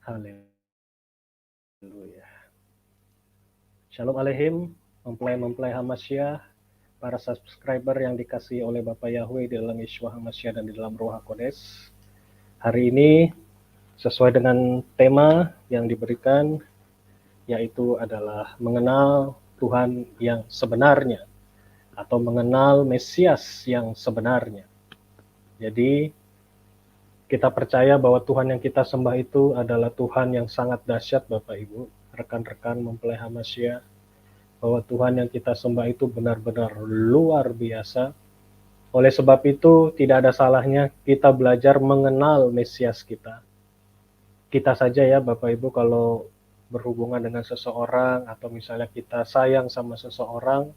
Haleluya. Shalom Aleihim, mempelai-mempelai Hamasyiah, para subscriber yang dikasihi oleh Bapak Yahweh di dalam Yeshua Hamasyiah dan di dalam Ruach HaKodes. Hari ini sesuai dengan tema yang diberikan, yaitu adalah mengenal Tuhan yang sebenarnya atau mengenal Mesias yang sebenarnya. Jadi kita percaya bahwa Tuhan yang kita sembah itu adalah Tuhan yang sangat dahsyat, Bapak Ibu, rekan-rekan mempelai Hamasyiah, bahwa Tuhan yang kita sembah itu benar-benar luar biasa. Oleh sebab itu, tidak ada salahnya kita belajar mengenal Mesias kita. Kita saja ya Bapak Ibu, kalau berhubungan dengan seseorang atau misalnya kita sayang sama seseorang,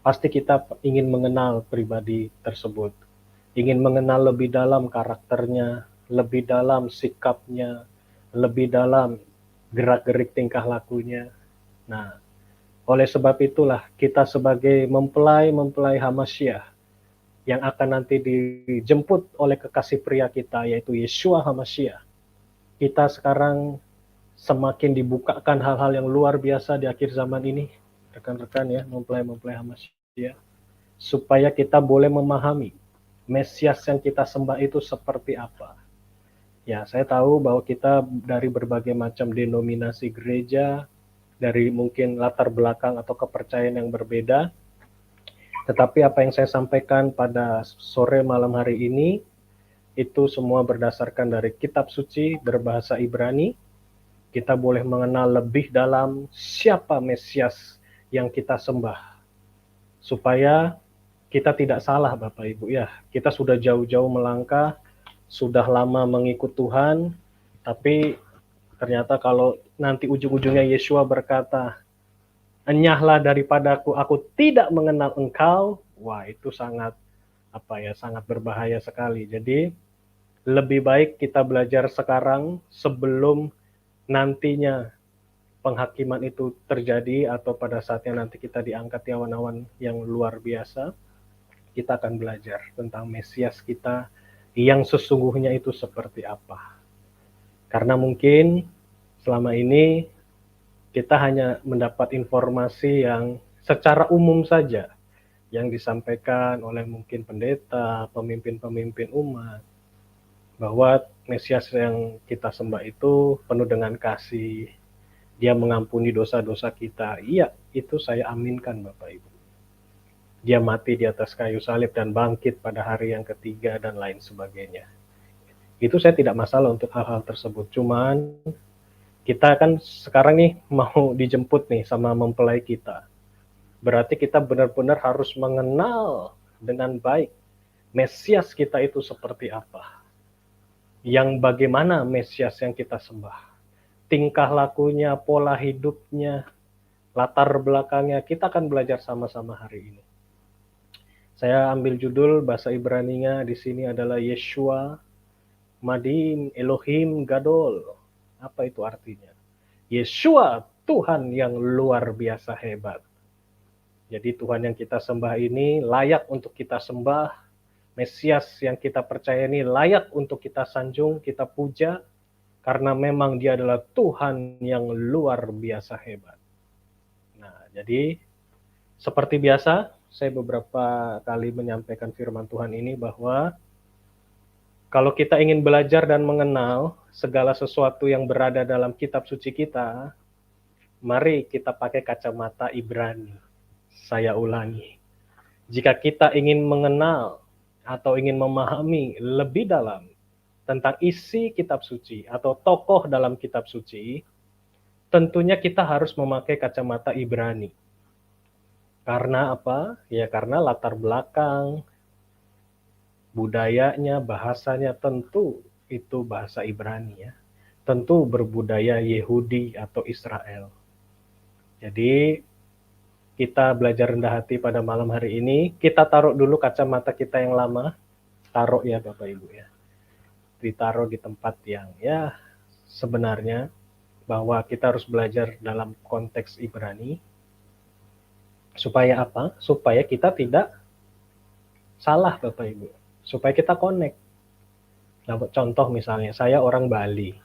pasti kita ingin mengenal pribadi tersebut. Ingin mengenal lebih dalam karakternya, lebih dalam sikapnya, lebih dalam gerak-gerik tingkah lakunya. Nah, oleh sebab itulah kita sebagai mempelai Hamasyiah yang akan nanti dijemput oleh kekasih pria kita, yaitu Yeshua Hamasyiah, kita sekarang semakin dibukakan hal-hal yang luar biasa di akhir zaman ini, rekan-rekan ya, mempelai Hamasyiah, supaya kita boleh memahami Mesias yang kita sembah itu seperti apa. Ya, saya tahu bahwa kita dari berbagai macam denominasi gereja, dari mungkin latar belakang atau kepercayaan yang berbeda, tetapi apa yang saya sampaikan pada sore malam hari ini, itu semua berdasarkan dari kitab suci berbahasa Ibrani. Kita boleh mengenal lebih dalam siapa Mesias yang kita sembah, supaya kita tidak salah Bapak Ibu ya. Kita sudah jauh-jauh melangkah, sudah lama mengikut Tuhan, tapi ternyata kalau nanti ujung-ujungnya Yeshua berkata, "Enyahlah daripadaku, aku tidak mengenal engkau." Wah, itu sangat sangat berbahaya sekali. Jadi lebih baik kita belajar sekarang sebelum nantinya penghakiman itu terjadi atau pada saatnya nanti kita diangkat di awan-awan yang luar biasa. Kita akan belajar tentang Mesias kita yang sesungguhnya itu seperti apa. Karena mungkin selama ini kita hanya mendapat informasi yang secara umum saja, yang disampaikan oleh mungkin pendeta, pemimpin-pemimpin umat, bahwa Mesias yang kita sembah itu penuh dengan kasih, dia mengampuni dosa-dosa kita. Iya, itu saya aminkan Bapak Ibu. Dia mati di atas kayu salib dan bangkit pada hari yang ketiga dan lain sebagainya. Itu saya tidak masalah untuk hal-hal tersebut. Cuman kita kan sekarang nih mau dijemput nih sama mempelai kita. Berarti kita benar-benar harus mengenal dengan baik Mesias kita itu seperti apa. Yang bagaimana Mesias yang kita sembah. Tingkah lakunya, pola hidupnya, latar belakangnya, kita akan belajar sama-sama hari ini. Saya ambil judul bahasa Ibraninya di sini adalah Yeshua Madim Elohim Gadol. Apa itu artinya? Yeshua, Tuhan yang luar biasa hebat. Jadi Tuhan yang kita sembah ini layak untuk kita sembah. Mesias yang kita percaya ini layak untuk kita sanjung, kita puja, karena memang dia adalah Tuhan yang luar biasa hebat. Nah, jadi seperti biasa, saya beberapa kali menyampaikan firman Tuhan ini bahwa kalau kita ingin belajar dan mengenal segala sesuatu yang berada dalam kitab suci kita, mari kita pakai kacamata Ibrani. Saya ulangi, jika kita ingin mengenal atau ingin memahami lebih dalam tentang isi kitab suci atau tokoh dalam kitab suci, tentunya kita harus memakai kacamata Ibrani. Karena apa? Ya karena latar belakang, budayanya, bahasanya tentu itu bahasa Ibrani ya. Tentu berbudaya Yehudi atau Israel. Jadi kita belajar rendah hati pada malam hari ini, kita taruh dulu kacamata kita yang lama, taruh ya Bapak Ibu ya. Ditaruh di tempat yang ya sebenarnya bahwa kita harus belajar dalam konteks Ibrani. Supaya apa? Supaya kita tidak salah Bapak Ibu. Supaya kita connect. Nah, contoh misalnya, saya orang Bali.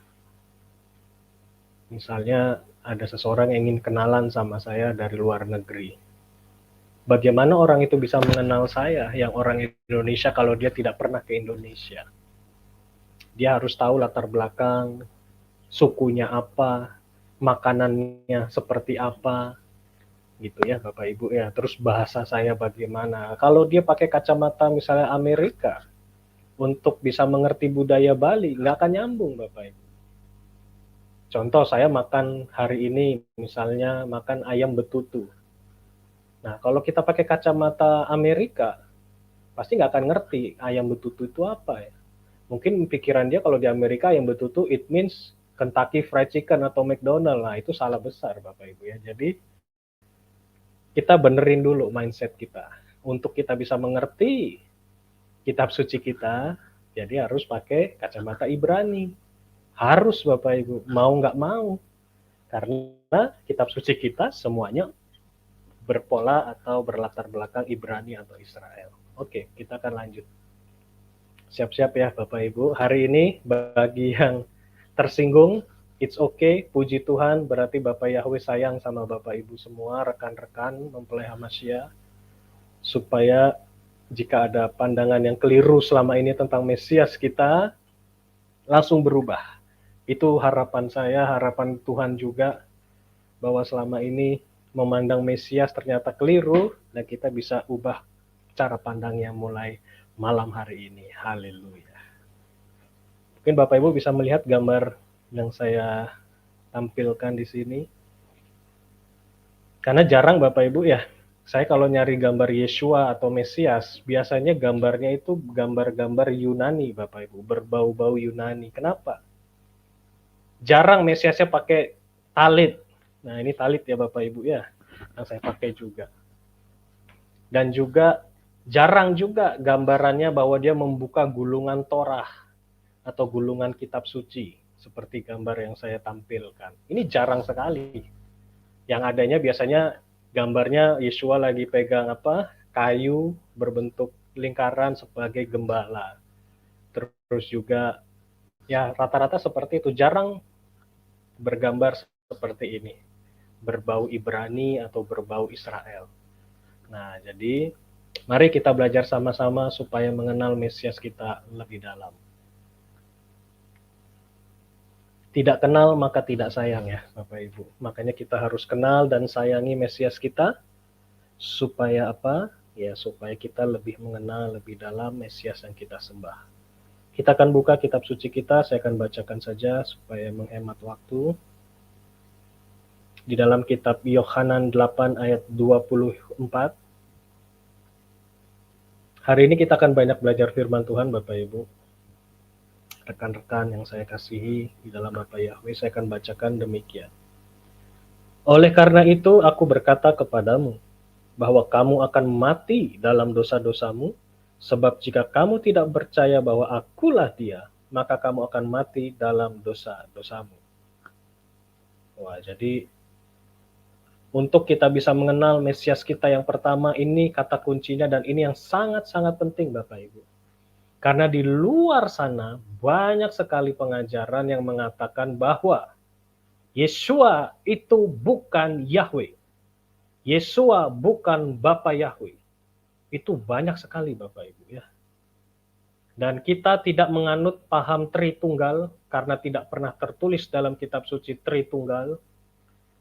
Misalnya ada seseorang yang ingin kenalan sama saya dari luar negeri. Bagaimana orang itu bisa mengenal saya, yang orang Indonesia, kalau dia tidak pernah ke Indonesia? Dia harus tahu latar belakang, sukunya apa, makanannya seperti apa, gitu ya Bapak Ibu ya. Terus bahasa saya bagaimana. Kalau dia pakai kacamata misalnya Amerika, untuk bisa mengerti budaya Bali, nggak akan nyambung Bapak Ibu. Contoh saya makan hari ini, misalnya makan ayam betutu. Nah, kalau kita pakai kacamata Amerika, pasti nggak akan ngerti ayam betutu itu apa ya. Mungkin pikiran dia kalau di Amerika ayam betutu, it means Kentucky Fried Chicken atau McDonald. Nah, itu salah besar Bapak Ibu ya. Jadi, kita benerin dulu mindset kita. Untuk kita bisa mengerti kitab suci kita, jadi harus pakai kacamata Ibrani. Harus Bapak Ibu, mau nggak mau. Karena kitab suci kita semuanya berpola atau berlatar belakang Ibrani atau Israel. Oke, kita akan lanjut. Siap-siap ya Bapak Ibu. Hari ini bagi yang tersinggung, it's okay, puji Tuhan, berarti Bapak Yahweh sayang sama Bapak Ibu semua, rekan-rekan mempelai Hamasya, supaya jika ada pandangan yang keliru selama ini tentang Mesias kita, langsung berubah. Itu harapan saya, harapan Tuhan juga, bahwa selama ini memandang Mesias ternyata keliru, dan kita bisa ubah cara pandangnya mulai malam hari ini. Haleluya. Mungkin Bapak Ibu bisa melihat gambar yang saya tampilkan di sini. Karena jarang Bapak Ibu ya, saya kalau nyari gambar Yeshua atau Mesias, biasanya gambarnya itu gambar-gambar Yunani Bapak Ibu, berbau-bau Yunani. Kenapa? Jarang Mesiasnya pakai talit. Nah, ini talit ya Bapak Ibu ya, yang saya pakai juga. Dan juga jarang juga gambarannya bahwa dia membuka gulungan Torah atau gulungan kitab suci seperti gambar yang saya tampilkan. Ini jarang sekali. Yang adanya biasanya gambarnya Yeshua lagi pegang kayu berbentuk lingkaran sebagai gembala. Terus juga ya rata-rata seperti itu, jarang bergambar seperti ini, berbau Ibrani atau berbau Israel. Nah, jadi mari kita belajar sama-sama supaya mengenal Mesias kita lebih dalam. Tidak kenal maka tidak sayang ya Bapak Ibu. Makanya kita harus kenal dan sayangi Mesias kita, supaya apa? Ya, supaya kita lebih mengenal lebih dalam Mesias yang kita sembah. Kita akan buka kitab suci kita, saya akan bacakan saja supaya menghemat waktu. Di dalam kitab Yohanan 8 ayat 24. Hari ini kita akan banyak belajar firman Tuhan Bapak Ibu. Rekan-rekan yang saya kasihi di dalam Bapa Yahweh, saya akan bacakan demikian. Oleh karena itu aku berkata kepadamu, bahwa kamu akan mati dalam dosa-dosamu, sebab jika kamu tidak percaya bahwa akulah dia, maka kamu akan mati dalam dosa-dosamu. Wah, jadi untuk kita bisa mengenal Mesias kita yang pertama, ini kata kuncinya, dan ini yang sangat-sangat penting Bapak Ibu. Karena di luar sana banyak sekali pengajaran yang mengatakan bahwa Yeshua itu bukan Yahweh. Yeshua bukan Bapa Yahweh. Itu banyak sekali Bapak Ibu ya. Dan kita tidak menganut paham Tritunggal karena tidak pernah tertulis dalam kitab suci Tritunggal.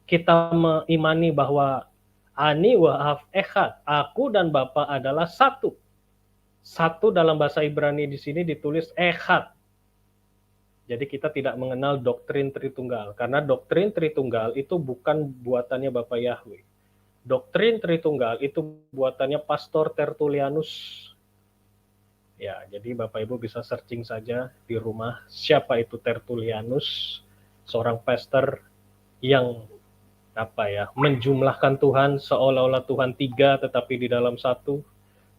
Kita mengimani bahwa Ani wa echad, aku dan Bapa adalah satu. Satu dalam bahasa Ibrani di sini ditulis echad. Jadi kita tidak mengenal doktrin Tritunggal, karena doktrin Tritunggal itu bukan buatannya Bapak Yahweh. Doktrin Tritunggal itu buatannya Pastor Tertullianus. Ya, jadi Bapak Ibu bisa searching saja di rumah siapa itu Tertullianus, seorang pastor yang menjumlahkan Tuhan seolah-olah Tuhan tiga tetapi di dalam satu.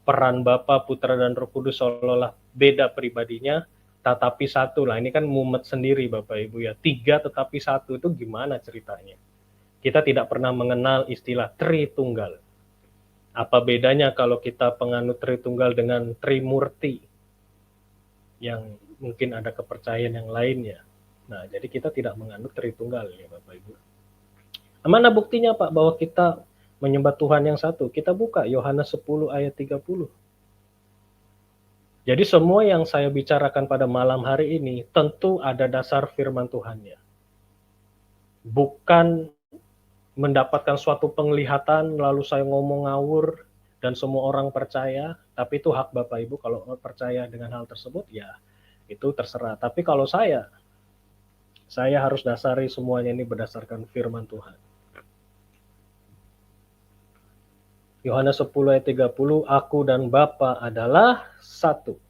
Peran Bapa, Putra, dan Roh Kudus seolah-olah beda pribadinya, tetapi satu. Lah ini kan mumet sendiri Bapak Ibu ya. Tiga tetapi satu itu gimana ceritanya? Kita tidak pernah mengenal istilah Tritunggal. Apa bedanya kalau kita penganut Tritunggal dengan Trimurti? Yang mungkin ada kepercayaan yang lainnya. Nah, jadi kita tidak menganut Tritunggal ya Bapak Ibu. Mana buktinya Pak bahwa kita menyembah Tuhan yang satu? Kita buka Yohanes 10 ayat 30. Jadi semua yang saya bicarakan pada malam hari ini tentu ada dasar firman Tuhannya. Bukan mendapatkan suatu penglihatan lalu saya ngomong ngawur dan semua orang percaya, tapi itu hak Bapak Ibu kalau percaya dengan hal tersebut ya itu terserah. Tapi kalau saya harus dasari semuanya ini berdasarkan firman Tuhan. Yohanes 10 ayat 30, aku dan Bapa adalah satu.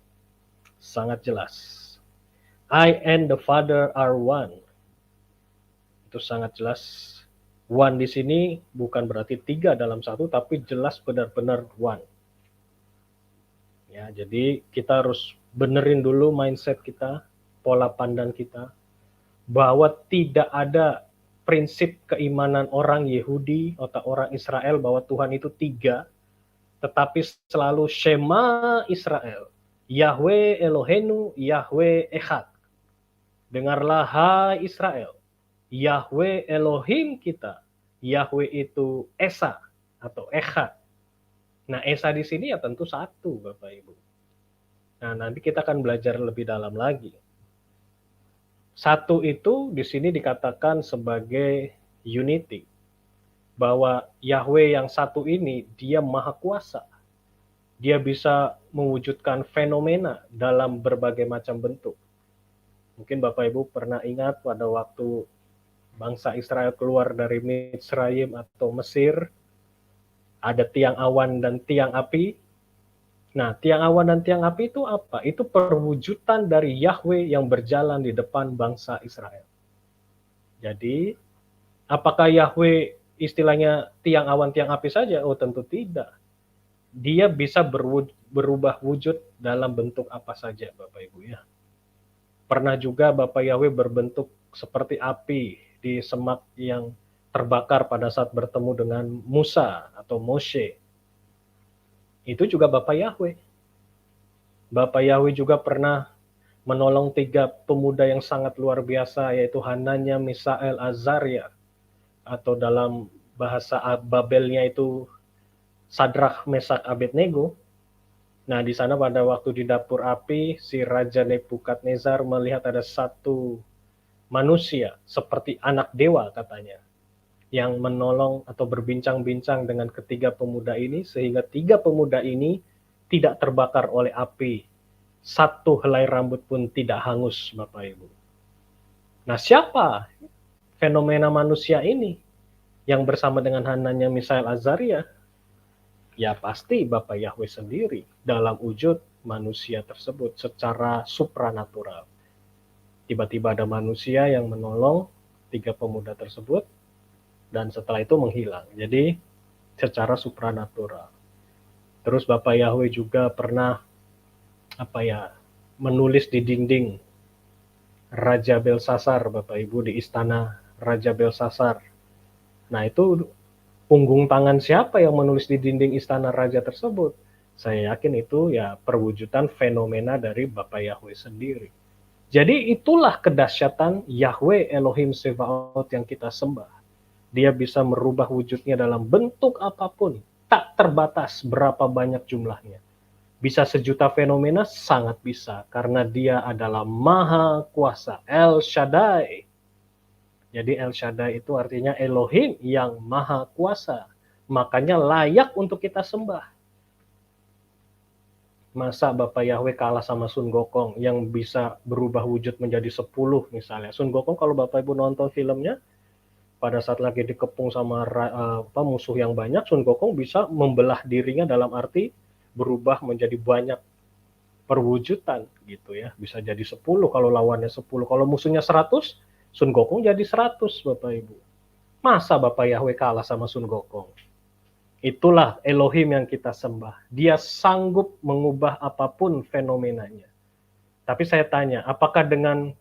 Sangat jelas. I and the Father are one. Itu sangat jelas. One di sini bukan berarti tiga dalam satu, tapi jelas benar-benar one. Ya, jadi kita harus benerin dulu mindset kita, pola pandang kita, bahwa tidak ada prinsip keimanan orang Yahudi atau orang Israel bahwa Tuhan itu tiga, tetapi selalu Shema Israel, Yahweh Elohenu, Yahweh Echad. Dengarlah hai Israel, Yahweh Elohim kita, Yahweh itu Esa atau Echad. Nah, Esa di sini ya tentu satu, Bapak Ibu. Nah, nanti kita akan belajar lebih dalam lagi. Satu itu di sini dikatakan sebagai unity. Bahwa Yahweh yang satu ini, dia maha kuasa. Dia bisa mewujudkan fenomena dalam berbagai macam bentuk. Mungkin Bapak Ibu pernah ingat pada waktu bangsa Israel keluar dari Mitsrayim atau Mesir, ada tiang awan dan tiang api. Nah, tiang awan dan tiang api itu apa? Itu perwujudan dari Yahweh yang berjalan di depan bangsa Israel. Jadi, apakah Yahweh istilahnya tiang awan, tiang api saja? Oh, tentu tidak. Dia bisa berubah wujud dalam bentuk apa saja, Bapak Ibu ya. Pernah juga Bapak Yahweh berbentuk seperti api di semak yang terbakar pada saat bertemu dengan Musa atau Moshe. Itu juga Bapak Yahweh. Bapak Yahweh juga pernah menolong 3 pemuda yang sangat luar biasa, yaitu Hananya, Misael, Azaria, atau dalam bahasa Babelnya itu Sadrak, Mesak, Abednego. Nah, di sana pada waktu di dapur api, si Raja Nebukadnezar melihat ada satu manusia seperti anak dewa katanya, yang menolong atau berbincang-bincang dengan ketiga pemuda ini, sehingga 3 pemuda ini tidak terbakar oleh api. Satu helai rambut pun tidak hangus, Bapak Ibu. Nah, siapa fenomena manusia ini yang bersama dengan Hananya, Misael, Azaria? Ya pasti Bapak Yahweh sendiri dalam wujud manusia tersebut secara supranatural. Tiba-tiba ada manusia yang menolong 3 pemuda tersebut dan setelah itu menghilang. Jadi secara supranatural. Terus Bapak Yahweh juga pernah menulis di dinding Raja Belsasar, Bapak Ibu, di istana Raja Belsasar. Nah, itu punggung tangan siapa yang menulis di dinding istana raja tersebut? Saya yakin itu ya perwujudan fenomena dari Bapak Yahweh sendiri. Jadi itulah kedahsyatan Yahweh Elohim Sebaot yang kita sembah. Dia bisa merubah wujudnya dalam bentuk apapun, tak terbatas berapa banyak jumlahnya. Bisa 1.000.000 fenomena? Sangat bisa, karena dia adalah maha kuasa, El Shaddai. Jadi El Shaddai itu artinya Elohim yang maha kuasa. Makanya layak untuk kita sembah. Masa Bapak Yahweh kalah sama Sun Gokong yang bisa berubah wujud menjadi 10 misalnya. Sun Gokong kalau Bapak Ibu nonton filmnya, pada saat lagi dikepung sama musuh yang banyak, Sun Gokong bisa membelah dirinya dalam arti berubah menjadi banyak perwujudan gitu ya. Bisa jadi 10 kalau lawannya 10. Kalau musuhnya 100, Sun Gokong jadi 100 Bapak Ibu. Masa Bapak Yahweh kalah sama Sun Gokong? Itulah Elohim yang kita sembah. Dia sanggup mengubah apapun fenomenanya. Tapi saya tanya, apakah dengan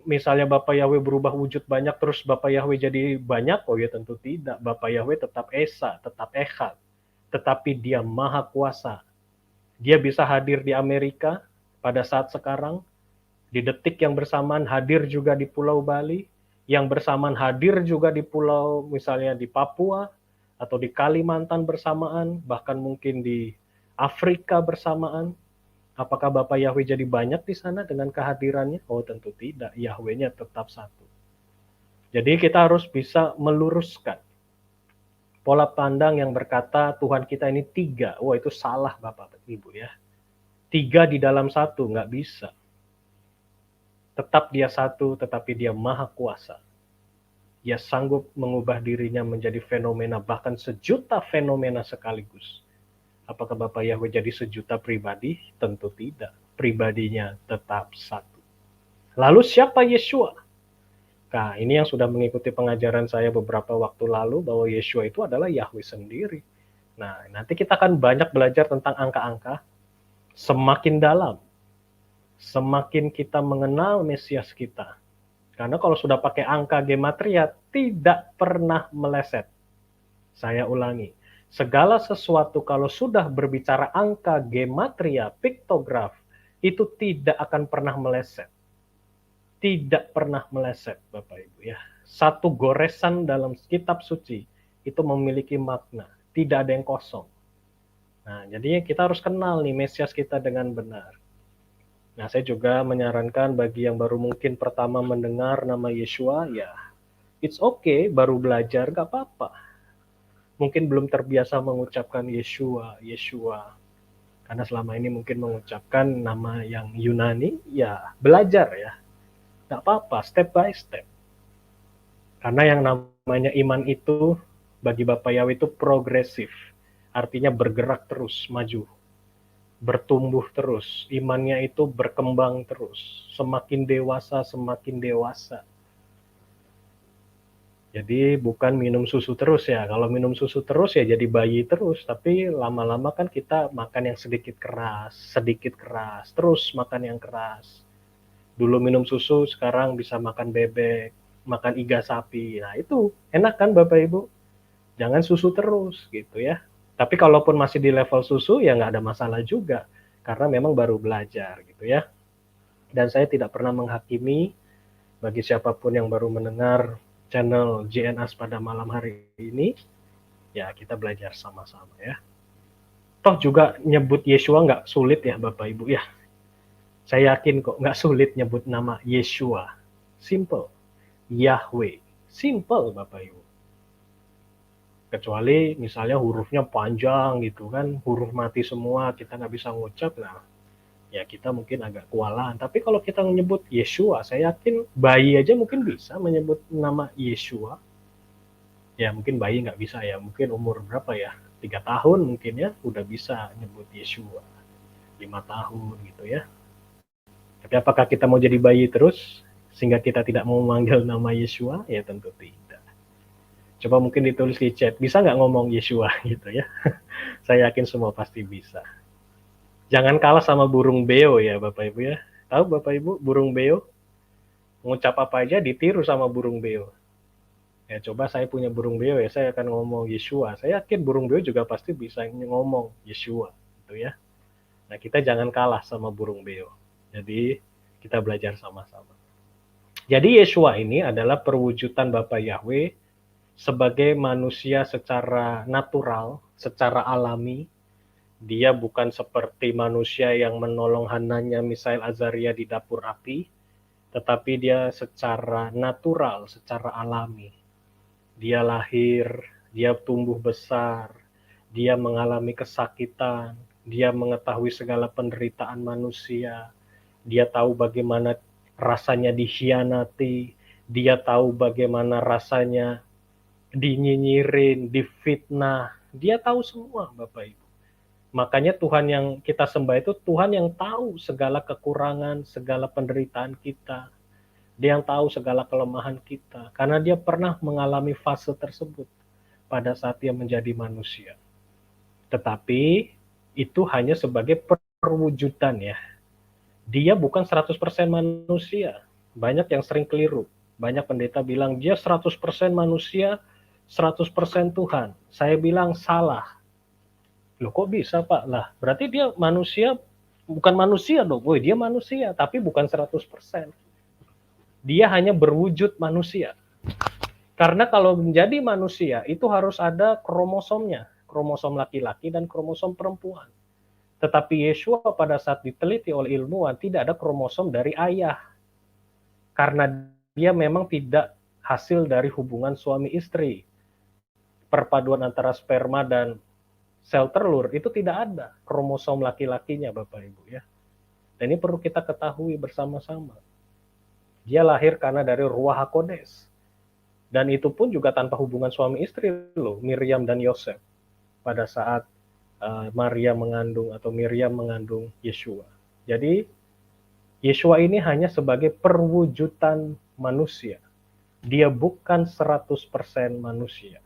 misalnya Bapak Yahweh berubah wujud banyak terus Bapak Yahweh jadi banyak? Oh ya tentu tidak. Bapak Yahweh tetap Esa, tetap Echad. Tetapi dia maha kuasa. Dia bisa hadir di Amerika pada saat sekarang. Di detik yang bersamaan hadir juga di Pulau Bali, yang bersamaan hadir juga di pulau misalnya di Papua, atau di Kalimantan bersamaan, bahkan mungkin di Afrika bersamaan. Apakah Bapak Yahweh jadi banyak di sana dengan kehadirannya? Oh tentu tidak, Yahweh-nya tetap satu. Jadi kita harus bisa meluruskan pola pandang yang berkata Tuhan kita ini tiga. Wah itu salah Bapak Ibu ya. Tiga di dalam satu, nggak bisa. Tetap dia satu, tetapi dia maha kuasa. Dia sanggup mengubah dirinya menjadi fenomena, bahkan sejuta fenomena sekaligus. Apakah Bapak Yahweh jadi sejuta pribadi? Tentu tidak. Pribadinya tetap satu. Lalu siapa Yeshua? Nah, ini yang sudah mengikuti pengajaran saya beberapa waktu lalu, bahwa Yeshua itu adalah Yahweh sendiri. Nah, nanti kita akan banyak belajar tentang angka-angka. Semakin dalam, semakin kita mengenal Mesias kita. Karena kalau sudah pakai angka gematria, tidak pernah meleset. Saya ulangi, segala sesuatu kalau sudah berbicara angka gematria, piktograf, itu tidak akan pernah meleset. Tidak pernah meleset, Bapak Ibu ya. Satu goresan dalam kitab suci itu memiliki makna, tidak ada yang kosong. Nah, jadi kita harus kenal nih Mesias kita dengan benar. Nah, saya juga menyarankan bagi yang baru mungkin pertama mendengar nama Yeshua, ya, it's okay, baru belajar, gak apa-apa. Mungkin belum terbiasa mengucapkan Yeshua, Yeshua. Karena selama ini mungkin mengucapkan nama yang Yunani, ya belajar ya. Gak apa-apa, step by step. Karena yang namanya iman itu, bagi Bapak Yahweh itu progresif. Artinya bergerak terus, maju. Bertumbuh terus, imannya itu berkembang terus, semakin dewasa, semakin dewasa. Jadi bukan minum susu terus ya, kalau minum susu terus ya jadi bayi terus, tapi lama-lama kan kita makan yang sedikit keras, terus makan yang keras. Dulu minum susu, sekarang bisa makan bebek, makan iga sapi, nah itu enak kan Bapak Ibu? Jangan susu terus gitu ya. Tapi kalaupun masih di level susu ya nggak ada masalah juga, karena memang baru belajar gitu ya. Dan saya tidak pernah menghakimi bagi siapapun yang baru mendengar channel JNAS pada malam hari ini, ya kita belajar sama-sama ya. Toh juga nyebut Yeshua nggak sulit ya Bapak Ibu ya. Saya yakin kok nggak sulit nyebut nama Yeshua. Simple. Yahweh. Simple Bapak Ibu. Kecuali misalnya hurufnya panjang gitu kan, huruf mati semua, kita nggak bisa ngucap, nah ya kita mungkin agak kewalahan. Tapi kalau kita menyebut Yeshua, saya yakin bayi aja mungkin bisa menyebut nama Yeshua. Ya mungkin bayi nggak bisa ya, mungkin umur berapa ya, 3 tahun mungkin ya, udah bisa nyebut Yeshua. 5 tahun gitu ya. Tapi apakah kita mau jadi bayi terus, sehingga kita tidak mau memanggil nama Yeshua? Ya tentu tidak. Coba mungkin ditulis di chat, bisa nggak ngomong Yeshua gitu ya. Saya yakin semua pasti bisa. Jangan kalah sama burung beo ya Bapak Ibu ya. Tahu Bapak Ibu burung beo? Mengucap apa aja ditiru sama burung beo. Ya coba saya punya burung beo ya, saya akan ngomong Yeshua. Saya yakin burung beo juga pasti bisa ngomong Yeshua gitu ya. Nah kita jangan kalah sama burung beo. Jadi kita belajar sama-sama. Jadi Yeshua ini adalah perwujudan Bapa Yahweh sebagai manusia secara natural, secara alami. Dia bukan seperti manusia yang menolong Hananya, Misael, Azaria di dapur api, tetapi dia secara natural, secara alami. Dia lahir, dia tumbuh besar, dia mengalami kesakitan, dia mengetahui segala penderitaan manusia, dia tahu bagaimana rasanya dikhianati, dia tahu bagaimana rasanya dinyinyirin, difitnah, dia tahu semua Bapak Ibu. Makanya Tuhan yang kita sembah itu Tuhan yang tahu segala kekurangan, segala penderitaan kita. Dia yang tahu segala kelemahan kita. Karena dia pernah mengalami fase tersebut pada saat dia menjadi manusia. Tetapi itu hanya sebagai perwujudan ya. Dia bukan 100% manusia. Banyak yang sering keliru. Banyak pendeta bilang dia 100% manusia, 100% Tuhan. Saya bilang salah. Loh kok bisa Pak? Lah berarti dia manusia bukan manusia dong. Woi, dia manusia, tapi bukan 100%. Dia hanya berwujud manusia. Karena kalau menjadi manusia, itu harus ada kromosomnya. Kromosom laki-laki dan kromosom perempuan. Tetapi Yeshua pada saat diteliti oleh ilmuwan, tidak ada kromosom dari ayah. Karena dia memang tidak hasil dari hubungan suami istri. Perpaduan antara sperma dan sel telur itu tidak ada kromosom laki-lakinya, Bapak Ibu ya. Dan ini perlu kita ketahui bersama-sama. Dia lahir karena dari Ruach HaKodes. Dan itu pun juga tanpa hubungan suami istri loh, Miriam dan Yosef. Pada saat Maria mengandung atau Miriam mengandung Yeshua. Jadi Yeshua ini hanya sebagai perwujudan manusia. Dia bukan 100% manusia.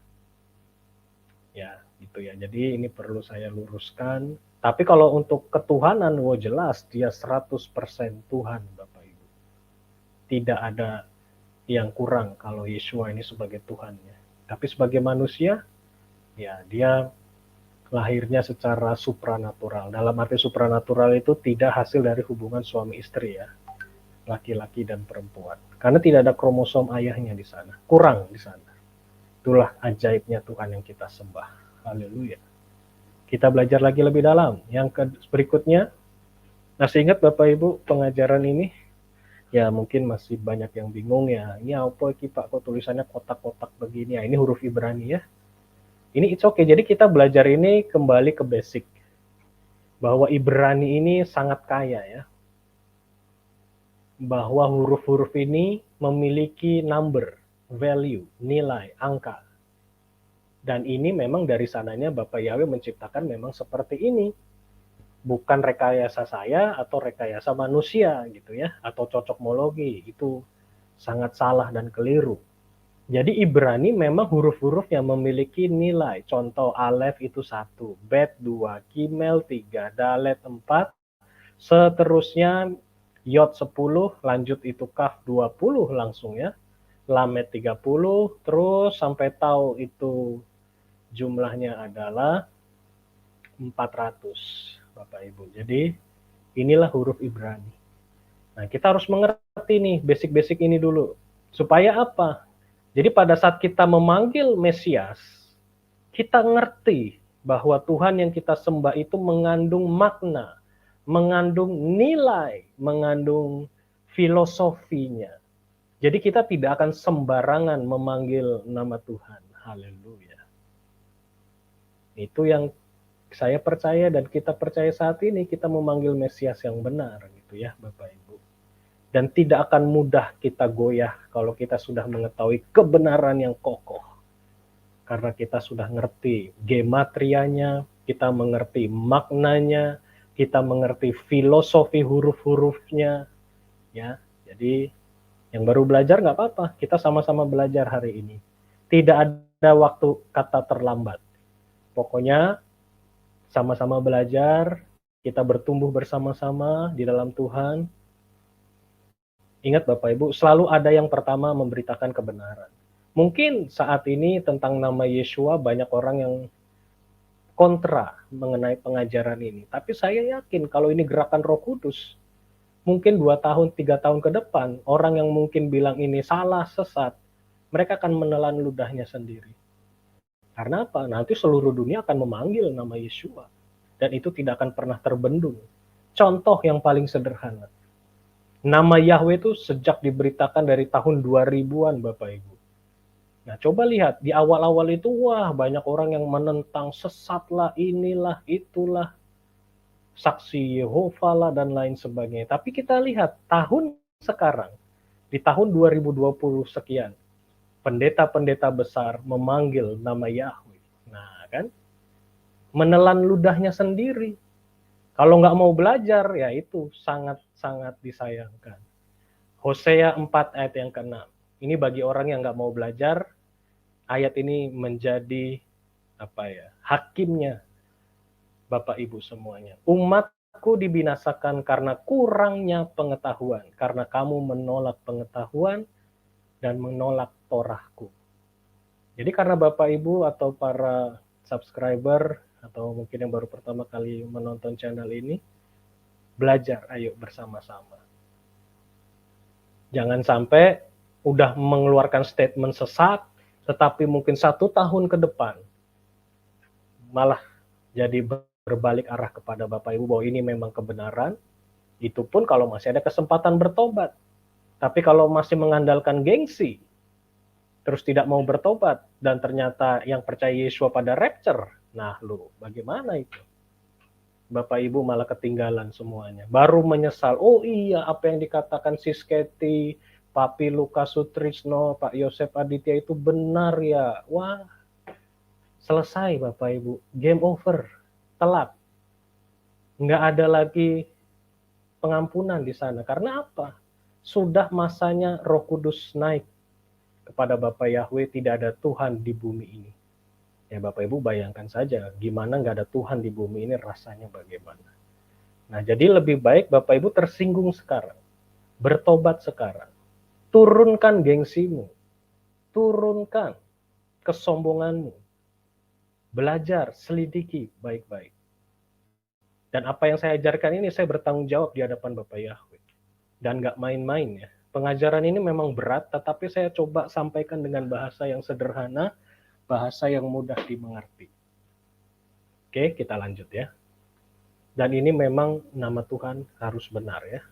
Ya, gitu ya. Jadi ini perlu saya luruskan. Tapi kalau untuk ketuhanan, jelas dia 100% Tuhan, Bapak Ibu. Tidak ada yang kurang kalau Yeshua ini sebagai Tuhannya. Tapi sebagai manusia, ya dia lahirnya secara supranatural. Dalam arti supranatural itu tidak hasil dari hubungan suami istri ya. Laki-laki dan perempuan. Karena tidak ada kromosom ayahnya di sana. Kurang di sana. Itulah ajaibnya Tuhan yang kita sembah. Haleluya. Kita belajar lagi lebih dalam. Yang berikutnya, masih ingat Bapak Ibu pengajaran ini? Ya mungkin masih banyak yang bingung ya. Ini apa Pak, kok tulisannya kotak-kotak begini ya. Ini huruf Ibrani ya. Ini it's okay. Jadi kita belajar ini kembali ke basic. Bahwa Ibrani ini sangat kaya ya. Bahwa huruf-huruf ini memiliki number, value, nilai, angka. Dan ini memang dari sananya Bapak Yahweh menciptakan memang seperti ini. Bukan rekayasa saya atau rekayasa manusia gitu ya. Atau cocokmologi. Itu sangat salah dan keliru. Jadi Ibrani memang huruf-huruf yang memiliki nilai. Contoh Alef itu 1, Bet 2, Gimel 3, Dalet 4, seterusnya Yod 10, lanjut itu Kaf 20 langsung ya. Lamet 30, terus sampai Tau itu jumlahnya adalah 400, Bapak Ibu. Jadi inilah huruf Ibrani. Nah, kita harus mengerti nih basic-basic ini dulu. Supaya apa? Jadi pada saat kita memanggil Mesias, kita ngerti bahwa Tuhan yang kita sembah itu mengandung makna, mengandung nilai, mengandung filosofinya. Jadi kita tidak akan sembarangan memanggil nama Tuhan. Haleluya. Itu yang saya percaya dan kita percaya saat ini, kita memanggil Mesias yang benar gitu ya Bapak Ibu. Dan tidak akan mudah kita goyah kalau kita sudah mengetahui kebenaran yang kokoh. Karena kita sudah ngerti gematrianya, kita mengerti maknanya, kita mengerti filosofi huruf-hurufnya. Ya, jadi yang baru belajar nggak apa-apa, kita sama-sama belajar hari ini. Tidak ada waktu kata terlambat. Pokoknya sama-sama belajar, kita bertumbuh bersama-sama di dalam Tuhan. Ingat Bapak Ibu, selalu ada yang pertama memberitakan kebenaran. Mungkin saat ini tentang nama Yeshua banyak orang yang kontra mengenai pengajaran ini. Tapi saya yakin kalau ini gerakan Roh Kudus, mungkin 2 tahun, 3 tahun ke depan, orang yang mungkin bilang ini salah, sesat, mereka akan menelan ludahnya sendiri. Karena apa? Nanti seluruh dunia akan memanggil nama Yeshua. Dan itu tidak akan pernah terbendung. Contoh yang paling sederhana. Nama Yahweh itu sejak diberitakan dari tahun 2000-an Bapak Ibu. Nah coba lihat, di awal-awal itu wah banyak orang yang menentang sesatlah, inilah, itulah, saksi Yehova lah dan lain sebagainya. Tapi kita lihat tahun sekarang, di tahun 2020 sekian, pendeta-pendeta besar memanggil nama Yahweh. Nah kan, menelan ludahnya sendiri. Kalau nggak mau belajar, ya itu sangat-sangat disayangkan. Hosea 4 ayat yang ke-6. Ini bagi orang yang nggak mau belajar, ayat ini menjadi hakimnya Bapak Ibu semuanya. Umatku dibinasakan karena kurangnya pengetahuan, karena kamu menolak pengetahuan dan menolak Torahku. Jadi karena Bapak Ibu atau para subscriber atau mungkin yang baru pertama kali menonton channel ini Belajar, ayo bersama-sama. Jangan sampai udah mengeluarkan statement sesat, tetapi mungkin 1 tahun ke depan malah jadi berbalik arah kepada Bapak Ibu bahwa ini memang kebenaran. Itu pun kalau masih ada kesempatan bertobat. Tapi kalau masih mengandalkan gengsi, terus tidak mau bertobat, dan ternyata yang percaya Yesus pada rapture, nah lu bagaimana itu? Bapak Ibu malah ketinggalan semuanya. Baru menyesal, oh iya apa yang dikatakan Sis Keti, Papi Lukas Sutrisno, Pak Yosef Aditya itu benar ya. Wah, selesai Bapak Ibu, game over, telat. Nggak ada lagi pengampunan di sana. Karena apa? Sudah masanya Roh Kudus naik kepada Bapak Yahweh, tidak ada Tuhan di bumi ini. Ya Bapak Ibu bayangkan saja, gimana nggak ada Tuhan di bumi ini rasanya bagaimana. Nah jadi lebih baik Bapak Ibu tersinggung sekarang, bertobat sekarang, turunkan gengsimu, turunkan kesombonganmu, belajar, selidiki baik-baik. Dan apa yang saya ajarkan ini saya bertanggung jawab di hadapan Bapak Yahweh. Dan nggak main-main ya. Pengajaran ini memang berat, tetapi saya coba sampaikan dengan bahasa yang sederhana, bahasa yang mudah dimengerti. Oke, kita lanjut ya. Dan ini memang nama Tuhan harus benar ya.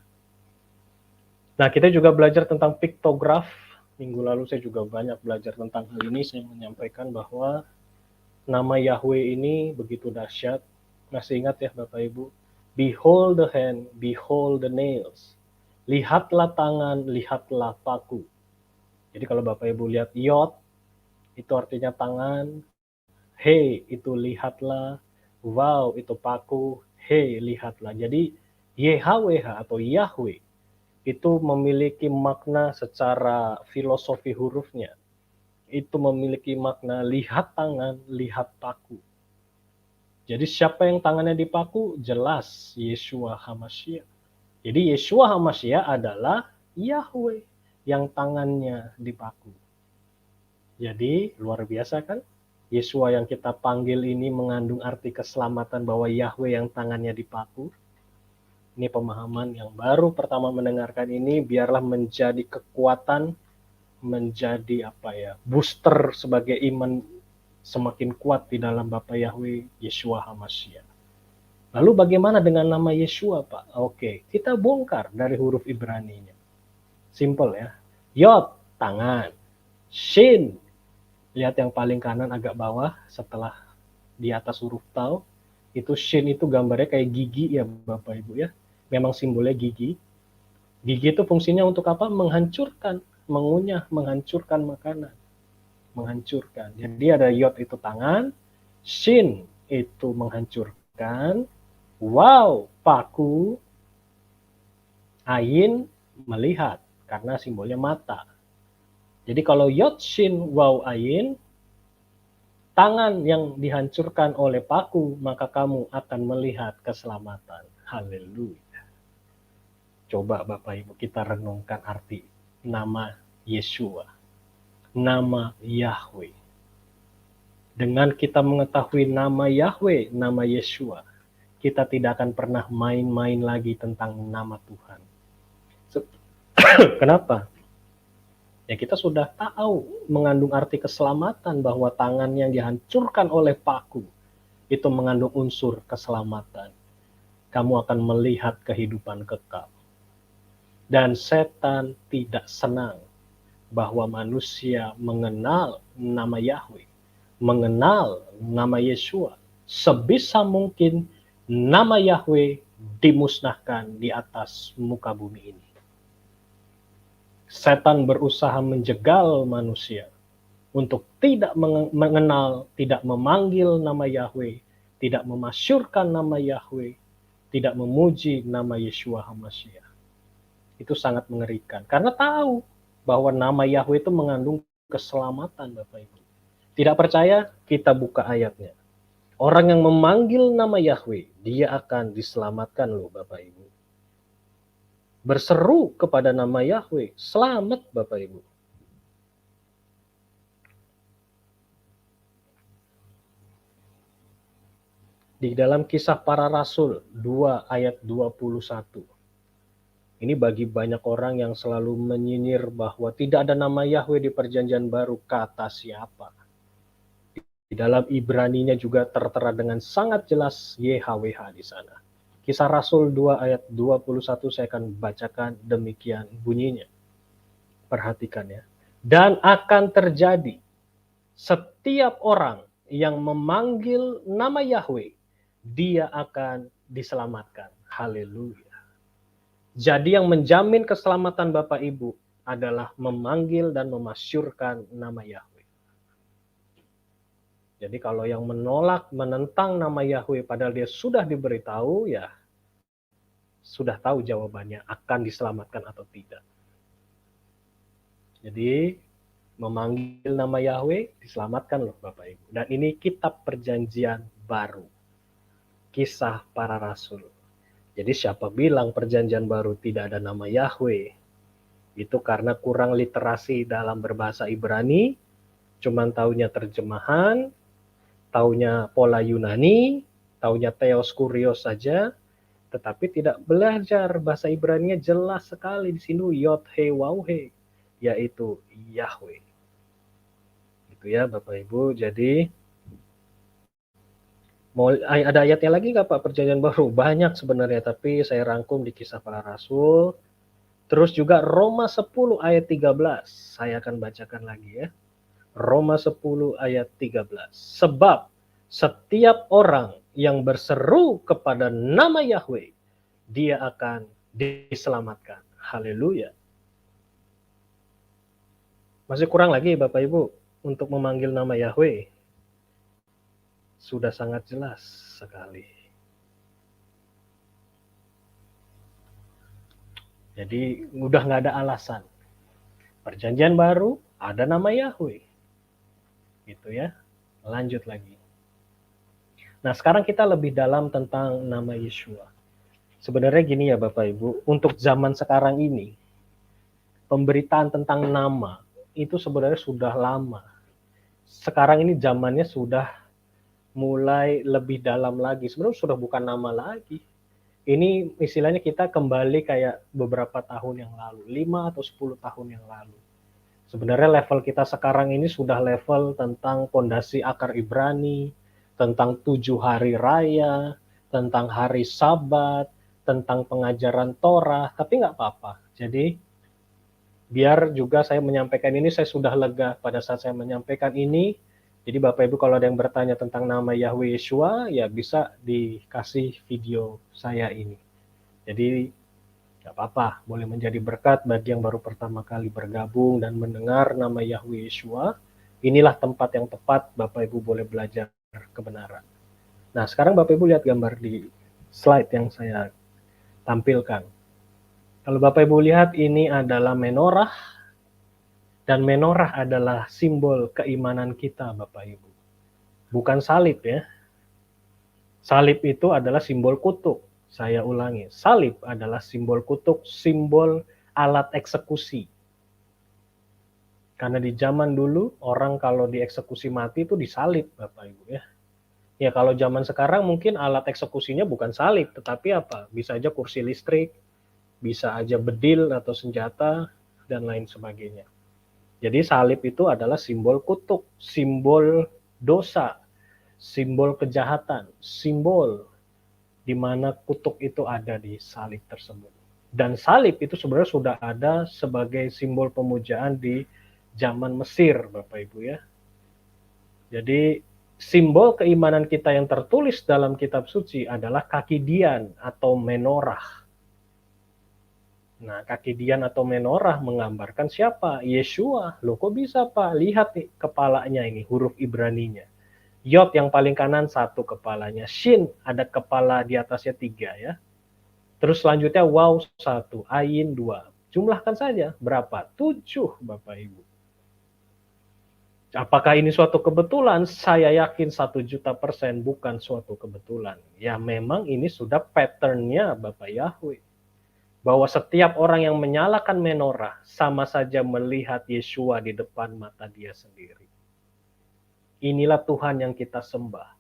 Nah, kita juga belajar tentang piktograf. Minggu lalu saya juga banyak belajar tentang hal ini. Saya menyampaikan bahwa nama Yahweh ini begitu dahsyat. Masih ingat ya Bapak Ibu? Behold the hand, behold the nails. Lihatlah tangan, lihatlah paku. Jadi kalau Bapak Ibu lihat Yod, itu artinya tangan. Hey, itu lihatlah. Wow, itu paku. Hey, lihatlah. Jadi YHWH atau Yahweh itu memiliki makna secara filosofi hurufnya. Itu memiliki makna lihat tangan, lihat paku. Jadi siapa yang tangannya dipaku? Jelas Yeshua HaMashiach. Jadi Yeshua HaMashiach adalah Yahweh yang tangannya dipaku. Jadi luar biasa kan? Yeshua yang kita panggil ini mengandung arti keselamatan bahwa Yahweh yang tangannya dipaku. Ini pemahaman yang baru pertama mendengarkan ini, biarlah menjadi kekuatan, menjadi booster sebagai iman semakin kuat di dalam Bapa Yahweh Yeshua HaMashiach. Lalu bagaimana dengan nama Yeshua Pak? Oke, kita bongkar dari huruf Ibraninya. Simple ya. Yod, tangan. Shin, lihat yang paling kanan agak bawah setelah di atas huruf Tau. Itu Shin itu gambarnya kayak gigi ya Bapak Ibu ya. Memang simbolnya gigi. Gigi itu fungsinya untuk apa? Menghancurkan, mengunyah, menghancurkan makanan. Menghancurkan. Jadi ada Yod itu tangan, Shin itu menghancurkan, Wow, paku, Ain melihat karena simbolnya mata. Jadi kalau Yod, Shin, Wow, Ain, tangan yang dihancurkan oleh paku, maka kamu akan melihat keselamatan. Haleluya. Coba Bapak Ibu kita renungkan arti nama Yeshua, nama Yahweh. Dengan kita mengetahui nama Yahweh, nama Yeshua, kita tidak akan pernah main-main lagi tentang nama Tuhan. Kenapa? Ya kita sudah tahu mengandung arti keselamatan bahwa tangan yang dihancurkan oleh paku itu mengandung unsur keselamatan. Kamu akan melihat kehidupan kekal. Dan setan tidak senang bahwa manusia mengenal nama Yahweh, mengenal nama Yeshua. Sebisa mungkin nama Yahweh dimusnahkan di atas muka bumi ini. Setan berusaha menjegal manusia untuk tidak mengenal, tidak memanggil nama Yahweh, tidak memasyurkan nama Yahweh, tidak memuji nama Yeshua HaMashiach. Itu sangat mengerikan. Karena tahu bahwa nama Yahweh itu mengandung keselamatan Bapak Ibu. Tidak percaya? Kita buka ayatnya. Orang yang memanggil nama Yahweh, dia akan diselamatkan loh Bapak Ibu. Berseru kepada nama Yahweh, selamat Bapak Ibu. Di dalam Kisah Para Rasul 2 ayat 21. Ini bagi banyak orang yang selalu menyinyir bahwa tidak ada nama Yahweh di perjanjian baru, kata siapa. Di dalam Ibraninya juga tertera dengan sangat jelas YHWH di sana. Kisah Rasul 2 ayat 21 saya akan bacakan demikian bunyinya. Perhatikan ya. Dan akan terjadi setiap orang yang memanggil nama Yahweh, dia akan diselamatkan. Haleluya. Jadi yang menjamin keselamatan Bapak Ibu adalah memanggil dan memasyurkan nama Yahweh. Jadi kalau yang menolak, menentang nama Yahweh padahal dia sudah diberitahu, ya sudah tahu jawabannya akan diselamatkan atau tidak. Jadi memanggil nama Yahweh diselamatkan loh Bapak Ibu. Dan ini kitab perjanjian baru. Kisah Para Rasul. Jadi siapa bilang perjanjian baru tidak ada nama Yahweh? Itu karena kurang literasi dalam berbahasa Ibrani, cuman taunya terjemahan, taunya pola Yunani, taunya Theos Kurios saja, tetapi tidak belajar bahasa Ibraninya jelas sekali di sini Yod He Waw He, yaitu Yahweh. Itu ya Bapak Ibu. Jadi mau ada ayatnya lagi nggak Pak perjanjian baru? Banyak sebenarnya, tapi saya rangkum di Kisah Para Rasul. Terus juga Roma 10 ayat 13. Saya akan bacakan lagi ya. Roma 10 ayat 13. Sebab setiap orang yang berseru kepada nama Yahweh, dia akan diselamatkan. Haleluya. Masih kurang lagi Bapak Ibu untuk memanggil nama Yahweh. Sudah sangat jelas sekali. Jadi udah nggak ada alasan. Perjanjian baru ada nama Yahweh. Gitu ya. Lanjut lagi. Nah sekarang kita lebih dalam tentang nama Yeshua. Sebenarnya gini ya Bapak Ibu, untuk zaman sekarang ini, pemberitaan tentang nama itu sebenarnya sudah lama. Sekarang ini zamannya sudah mulai lebih dalam lagi. Sebenarnya sudah bukan nama lagi. Ini istilahnya kita kembali kayak beberapa tahun yang lalu, 5 atau 10 tahun yang lalu. Sebenarnya level kita sekarang ini sudah level tentang fondasi akar Ibrani, tentang 7 hari raya, tentang hari Sabat, tentang pengajaran Torah, tapi nggak apa-apa. Jadi biar juga saya menyampaikan ini, saya sudah lega pada saat saya menyampaikan ini. Jadi Bapak Ibu kalau ada yang bertanya tentang nama Yahweh Yeshua, ya bisa dikasih video saya ini. Jadi nggak apa-apa, boleh menjadi berkat bagi yang baru pertama kali bergabung dan mendengar nama Yahweh Yeshua. Inilah tempat yang tepat Bapak Ibu boleh belajar kebenaran. Nah sekarang Bapak Ibu lihat gambar di slide yang saya tampilkan. Kalau Bapak Ibu lihat ini adalah menorah, dan menorah adalah simbol keimanan kita Bapak Ibu. Bukan salib ya. Salib itu adalah simbol kutuk. Saya ulangi, salib adalah simbol kutuk, simbol alat eksekusi. Karena di zaman dulu orang kalau dieksekusi mati itu disalib Bapak Ibu ya. Ya kalau zaman sekarang mungkin alat eksekusinya bukan salib, tetapi apa? Bisa aja kursi listrik, bisa aja bedil atau senjata, dan lain sebagainya. Jadi salib itu adalah simbol kutuk, simbol dosa, simbol kejahatan, simbol di mana kutuk itu ada di salib tersebut. Dan salib itu sebenarnya sudah ada sebagai simbol pemujaan di zaman Mesir, Bapak Ibu ya. Jadi simbol keimanan kita yang tertulis dalam kitab suci adalah kaki dian atau menorah. Nah, kaki dian atau menorah menggambarkan siapa? Yeshua. Loh kok bisa Pak? Lihat nih kepalanya ini, huruf Ibraninya. Yod yang paling kanan 1 kepalanya. Shin ada kepala di atasnya 3 ya. Terus selanjutnya Waw 1, Ayin 2. Jumlahkan saja berapa? 7 Bapak Ibu. Apakah ini suatu kebetulan? Saya yakin 1.000.000% bukan suatu kebetulan. Ya memang ini sudah patternnya Bapak Yahweh. Bahwa setiap orang yang menyalakan menorah sama saja melihat Yeshua di depan mata dia sendiri. Inilah Tuhan yang kita sembah.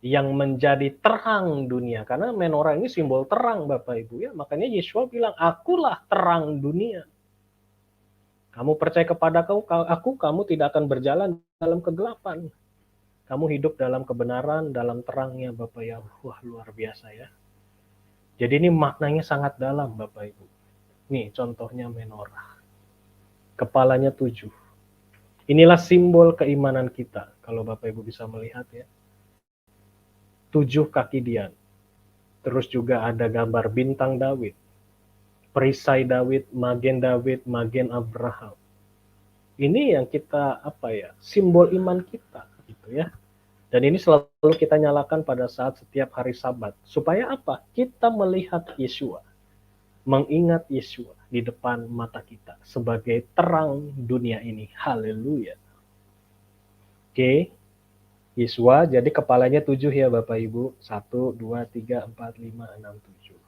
yang menjadi terang dunia. Karena menorah ini simbol terang, Bapak Ibu ya. Makanya Yeshua bilang, akulah terang dunia. Kamu percaya kepada aku, kamu tidak akan berjalan dalam kegelapan. Kamu hidup dalam kebenaran, dalam terangnya, Bapak ya. Wah, luar biasa ya. Jadi ini maknanya sangat dalam, Bapak Ibu. Nih, contohnya menorah. Kepalanya 7. Inilah simbol keimanan kita, kalau Bapak Ibu bisa melihat ya. 7 kaki Dian. Terus juga ada gambar bintang Daud, perisai Daud, magen Daud, magen Abraham. Ini yang kita simbol iman kita gitu ya. Dan ini selalu kita nyalakan pada saat setiap hari Sabat. Supaya apa? Kita melihat Yeshua, mengingat Yeshua di depan mata kita sebagai terang dunia ini. Haleluya. Oke. Yeshua, jadi kepalanya 7 ya Bapak Ibu. 1, 2, 3, 4, 5, 6, 7.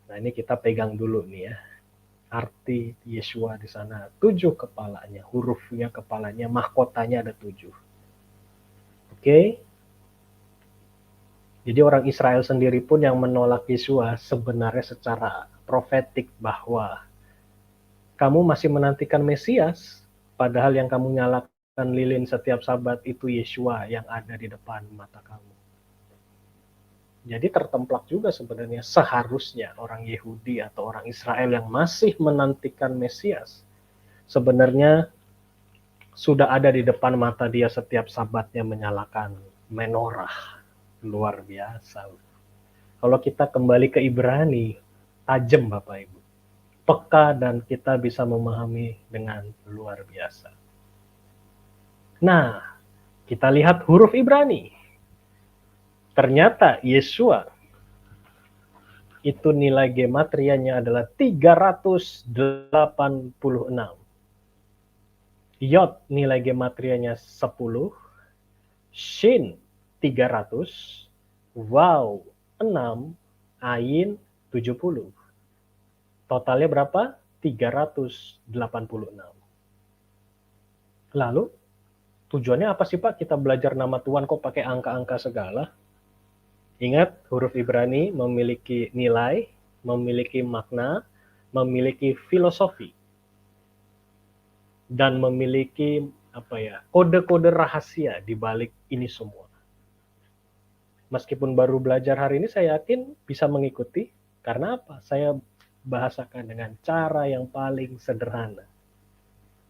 Nah ini kita pegang dulu nih ya. Arti Yeshua di sana. 7 kepalanya, hurufnya kepalanya, mahkotanya ada 7. Oke. Jadi orang Israel sendiri pun yang menolak Yeshua sebenarnya secara profetik bahwa kamu masih menantikan Mesias, padahal yang kamu nyalakan lilin setiap Sabat itu Yeshua yang ada di depan mata kamu. Jadi tertemplak juga sebenarnya seharusnya orang Yahudi atau orang Israel yang masih menantikan Mesias sebenarnya sudah ada di depan mata dia setiap Sabatnya menyalakan menorah. Luar biasa. Kalau kita kembali ke Ibrani, tajam Bapak Ibu. Peka dan kita bisa memahami dengan luar biasa. Nah, kita lihat huruf Ibrani. Ternyata Yeshua itu nilai gematrianya adalah 386. Yod nilai gematrianya 10. Shin 300. Waw 6. Ain 70. Totalnya berapa? 386. Lalu tujuannya apa sih Pak kita belajar nama Tuhan kok pakai angka-angka segala? Ingat, huruf Ibrani memiliki nilai, memiliki makna, memiliki filosofi, dan memiliki kode-kode rahasia di balik ini semua. Meskipun baru belajar hari ini, saya yakin bisa mengikuti. Karena apa? Saya bahasakan dengan cara yang paling sederhana.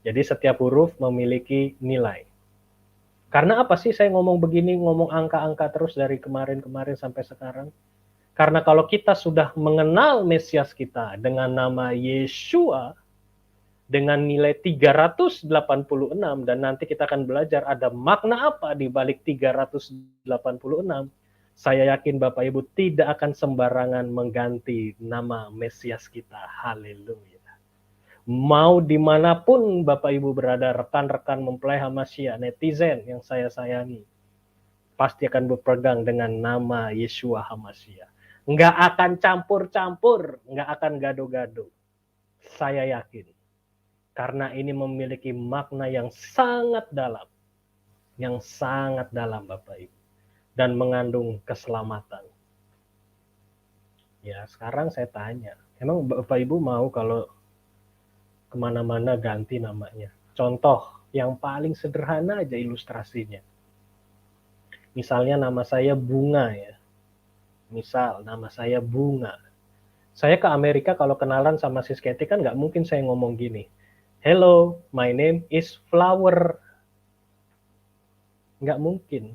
Jadi setiap huruf memiliki nilai. Karena apa sih saya ngomong begini, ngomong angka-angka terus dari kemarin-kemarin sampai sekarang? Karena kalau kita sudah mengenal Mesias kita dengan nama Yeshua, dengan nilai 386, dan nanti kita akan belajar ada makna apa di balik 386, saya yakin Bapak Ibu tidak akan sembarangan mengganti nama Mesias kita. Haleluya. Mau dimanapun Bapak Ibu berada, rekan-rekan mempelai Hamasya, netizen yang saya sayangi, pasti akan berpegang dengan nama Yeshua Hamasya. Nggak akan campur-campur, nggak akan gado-gado. Saya yakin. Karena ini memiliki makna yang sangat dalam. Yang sangat dalam Bapak Ibu. Dan mengandung keselamatan. Ya sekarang saya tanya, emang Bapak Ibu mau kalau kemana-mana ganti namanya? Contoh yang paling sederhana aja ilustrasinya. Misalnya nama saya Bunga ya. Misal nama saya Bunga. Saya ke Amerika kalau kenalan sama Sis Katy kan nggak mungkin saya ngomong gini. Hello, my name is Flower. Nggak mungkin.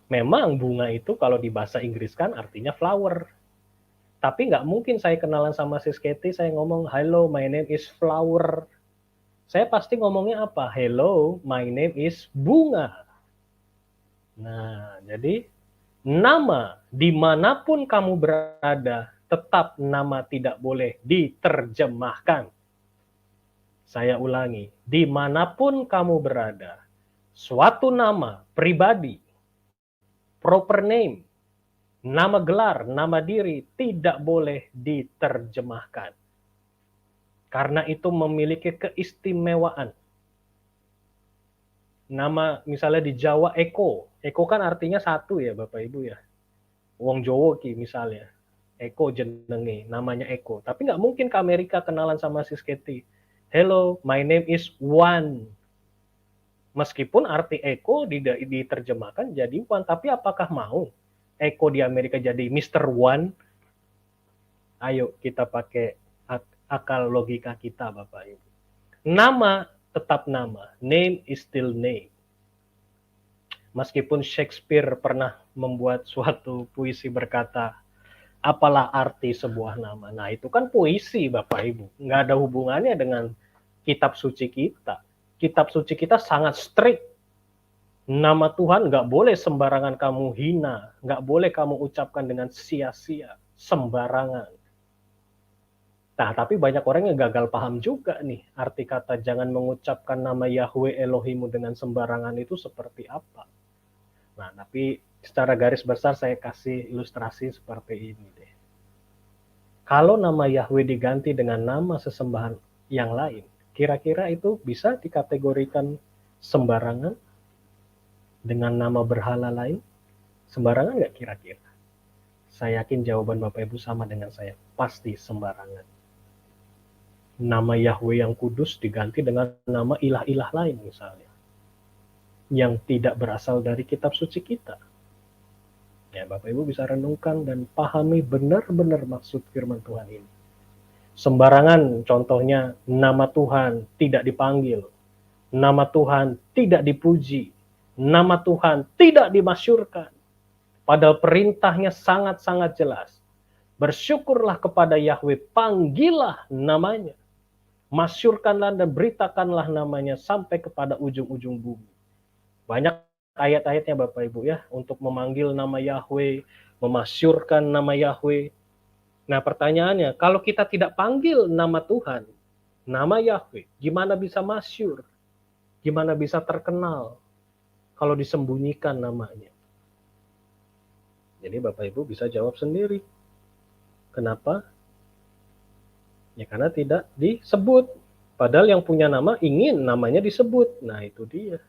Memang bunga itu kalau di bahasa Inggris kan artinya flower. Tapi nggak mungkin saya kenalan sama Sis Katy, saya ngomong, hello, my name is Flower. Saya pasti ngomongnya apa? Hello, my name is Bunga. Nah, jadi nama dimanapun kamu berada, tetap nama tidak boleh diterjemahkan. Saya ulangi, dimanapun kamu berada, suatu nama pribadi, proper name, nama gelar, nama diri tidak boleh diterjemahkan. Karena itu memiliki keistimewaan. Nama misalnya di Jawa Eko. Eko kan artinya satu ya Bapak Ibu ya. Wong Jowo ki misalnya. Eko jenenge, namanya Eko. Tapi nggak mungkin ke Amerika kenalan sama Sis Katy. Hello, my name is Wan. Meskipun arti Eko diterjemahkan jadi Wan, tapi apakah mau Eko di Amerika jadi Mr. Wan? Ayo kita pakai akal logika kita Bapak Ibu. Nama tetap nama, name is still name. Meskipun Shakespeare pernah membuat suatu puisi berkata, apalah arti sebuah nama. Nah itu kan puisi Bapak Ibu, nggak ada hubungannya dengan kitab suci kita. Kitab suci kita sangat strict. Nama Tuhan nggak boleh sembarangan kamu hina, nggak boleh kamu ucapkan dengan sia-sia, sembarangan. Nah, tapi banyak orang yang gagal paham juga nih, arti kata jangan mengucapkan nama Yahweh Elohimu dengan sembarangan itu seperti apa. Nah, tapi secara garis besar saya kasih ilustrasi seperti ini deh. Kalau nama Yahweh diganti dengan nama sesembahan yang lain, kira-kira itu bisa dikategorikan sembarangan dengan nama berhala lain? Sembarangan nggak kira-kira? Saya yakin jawaban Bapak Ibu sama dengan saya, pasti sembarangan. Nama Yahweh yang kudus diganti dengan nama ilah-ilah lain misalnya, yang tidak berasal dari kitab suci kita. Ya, Bapak Ibu bisa renungkan dan pahami benar-benar maksud firman Tuhan ini. Sembarangan contohnya nama Tuhan tidak dipanggil, nama Tuhan tidak dipuji, nama Tuhan tidak dimasyurkan. Padahal perintahnya sangat-sangat jelas. Bersyukurlah kepada Yahweh, panggillah namanya. Masyurkanlah dan beritakanlah namanya sampai kepada ujung-ujung bumi. Banyak ayat-ayatnya Bapak Ibu ya, untuk memanggil nama Yahweh, memasyurkan nama Yahweh. Nah pertanyaannya, kalau kita tidak panggil nama Tuhan, nama Yahweh, gimana bisa masyur? Gimana bisa terkenal kalau disembunyikan namanya? Jadi Bapak Ibu bisa jawab sendiri. Kenapa? Ya karena tidak disebut. Padahal yang punya nama ingin namanya disebut. Nah itu dia.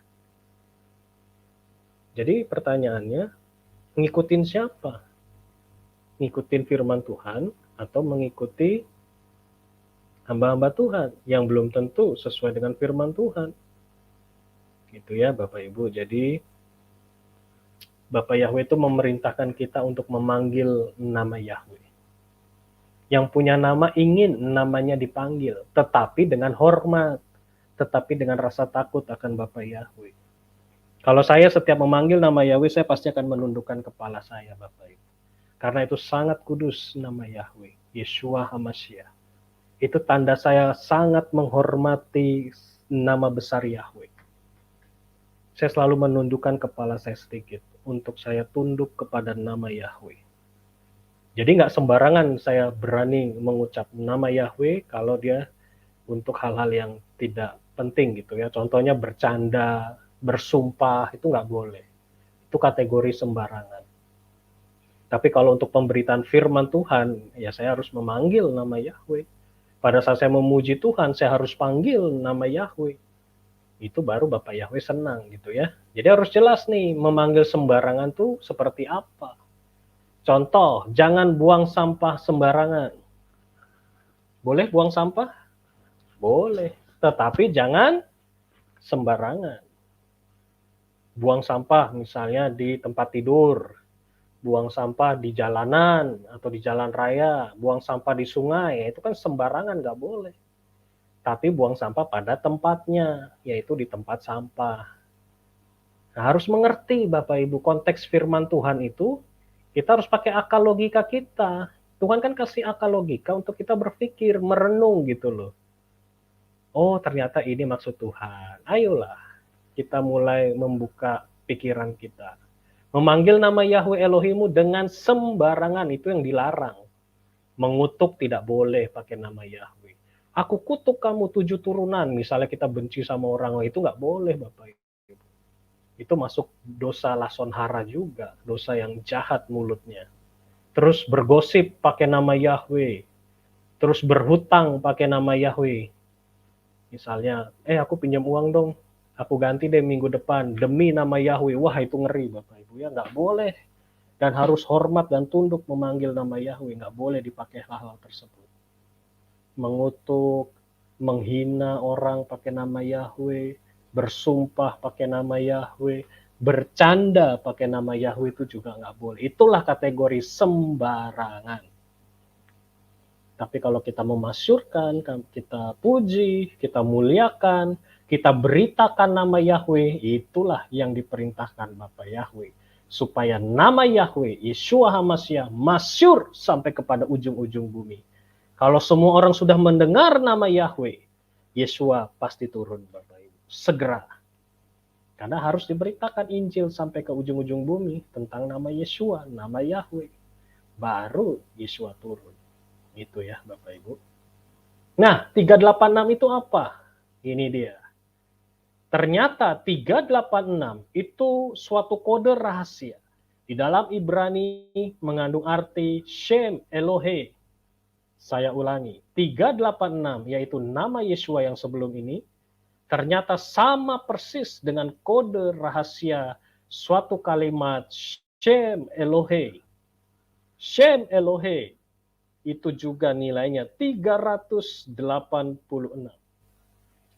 Jadi pertanyaannya, ngikutin siapa? Ngikutin firman Tuhan atau mengikuti hamba-hamba Tuhan yang belum tentu sesuai dengan firman Tuhan? Gitu ya Bapak Ibu. Jadi Bapak Yahweh itu memerintahkan kita untuk memanggil nama Yahweh. Yang punya nama ingin namanya dipanggil, tetapi dengan hormat, tetapi dengan rasa takut akan Bapak Yahweh. Kalau saya setiap memanggil nama Yahweh, saya pasti akan menundukkan kepala saya, Bapak Ibu. Karena itu sangat kudus nama Yahweh, Yeshua HaMashiach. Itu tanda saya sangat menghormati nama besar Yahweh. Saya selalu menundukkan kepala saya sedikit untuk saya tunduk kepada nama Yahweh. Jadi nggak sembarangan saya berani mengucap nama Yahweh kalau dia untuk hal-hal yang tidak penting gitu ya. Contohnya bercanda, bersumpah, itu nggak boleh. Itu kategori sembarangan. Tapi kalau untuk pemberitaan firman Tuhan, ya saya harus memanggil nama Yahweh. Pada saat saya memuji Tuhan, saya harus panggil nama Yahweh. Itu baru Bapak Yahweh senang gitu ya. Jadi harus jelas nih, memanggil sembarangan tuh seperti apa. Contoh, jangan buang sampah sembarangan. Boleh buang sampah? Boleh. Tetapi jangan sembarangan. Buang sampah misalnya di tempat tidur. Buang sampah di jalanan atau di jalan raya. Buang sampah di sungai. Itu kan sembarangan, nggak boleh. Tapi buang sampah pada tempatnya, yaitu di tempat sampah. Nah, harus mengerti Bapak Ibu, konteks firman Tuhan itu, kita harus pakai akal logika kita. Tuhan kan kasih akal logika untuk kita berpikir, merenung gitu loh. Oh ternyata ini maksud Tuhan. Ayolah kita mulai membuka pikiran kita. Memanggil nama Yahweh Elohimu dengan sembarangan, itu yang dilarang. Mengutuk tidak boleh pakai nama Yahweh. Aku kutuk kamu 7 turunan. Misalnya kita benci sama orang, itu nggak boleh Bapak Ibu. Itu masuk dosa lason hara juga, dosa yang jahat mulutnya. Terus bergosip pakai nama Yahweh, terus berhutang pakai nama Yahweh. Misalnya, aku pinjam uang dong, Aku ganti deh minggu depan demi nama Yahweh. Wah, itu ngeri Bapak Ibu ya, nggak boleh. Dan harus hormat dan tunduk memanggil nama Yahweh, nggak boleh dipakai hal-hal tersebut. Mengutuk, menghina orang pakai nama Yahweh, bersumpah pakai nama Yahweh, bercanda pakai nama Yahweh itu juga nggak boleh. Itulah kategori sembarangan. Tapi kalau kita memasyurkan, kita puji, kita muliakan, kita beritakan nama Yahweh, itulah yang diperintahkan Bapak Yahweh. Supaya nama Yahweh, Yeshua HaMashiach, masyur sampai kepada ujung-ujung bumi. Kalau semua orang sudah mendengar nama Yahweh, Yeshua pasti turun Bapak Ibu. Segera. Karena harus diberitakan Injil sampai ke ujung-ujung bumi tentang nama Yeshua, nama Yahweh. Baru Yeshua turun. Itu ya Bapak Ibu. Nah, 386 itu apa? Ini dia. Ternyata 386 itu suatu kode rahasia. Di dalam Ibrani mengandung arti Shem Elohe. Saya ulangi, 386 yaitu nama Yeshua yang sebelum ini, ternyata sama persis dengan kode rahasia suatu kalimat Shem Elohe. Shem Elohe itu juga nilainya 386.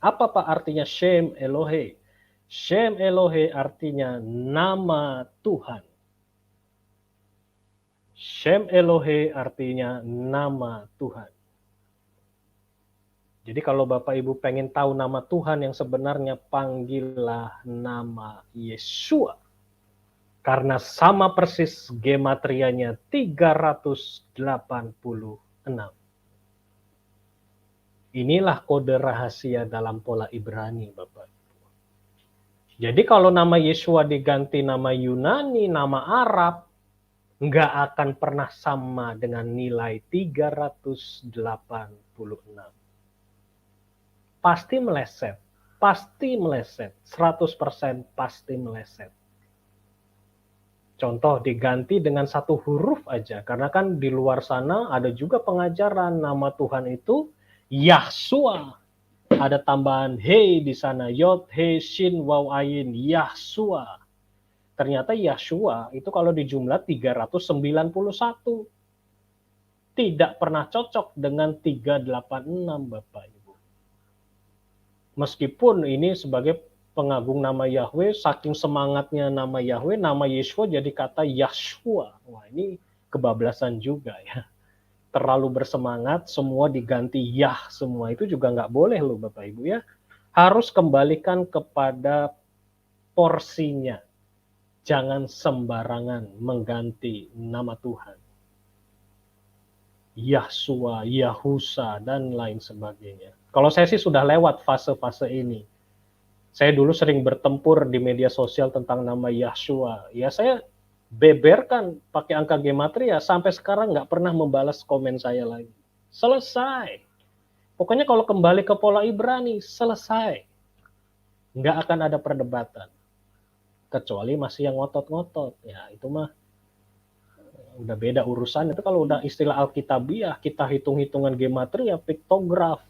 Apa Pak artinya Shem Elohe? Shem Elohe artinya nama Tuhan. Shem Elohe artinya nama Tuhan. Jadi kalau Bapak Ibu pengen tahu nama Tuhan yang sebenarnya, panggillah nama Yeshua. Karena sama persis gematrianya 386. Inilah kode rahasia dalam pola Ibrani, Bapak. Jadi kalau nama Yeshua diganti nama Yunani, nama Arab, nggak akan pernah sama dengan nilai 386. Pasti meleset, 100% pasti meleset. Contoh diganti dengan satu huruf aja, karena kan di luar sana ada juga pengajaran nama Tuhan itu Yahshua. Ada tambahan he di sana, yod, he, shin, waw, ayin, Yahshua. Ternyata Yahshua itu kalau dijumlah 391. Tidak pernah cocok dengan 386 Bapak Ibu. Meskipun ini sebagai pengagung nama Yahweh, saking semangatnya nama Yahweh, nama Yeshua jadi kata Yahshua. Wah, ini kebablasan juga ya. Terlalu bersemangat, semua diganti Yah semua. Itu juga nggak boleh loh Bapak Ibu ya. Harus kembalikan kepada porsinya. Jangan sembarangan mengganti nama Tuhan. Yahshua, Yahusa, dan lain sebagainya. Kalau saya sih sudah lewat fase-fase ini. Saya dulu sering bertempur di media sosial tentang nama Yahshua. Ya saya beberkan pakai angka gematria, sampai sekarang nggak pernah membalas komen saya lagi. Selesai. Pokoknya kalau kembali ke pola Ibrani, selesai. Nggak akan ada perdebatan. Kecuali masih yang ngotot-ngotot. Ya itu mah udah beda urusan. Itu kalau udah istilah Alkitabiah, kita hitung-hitungan gematria, piktograf.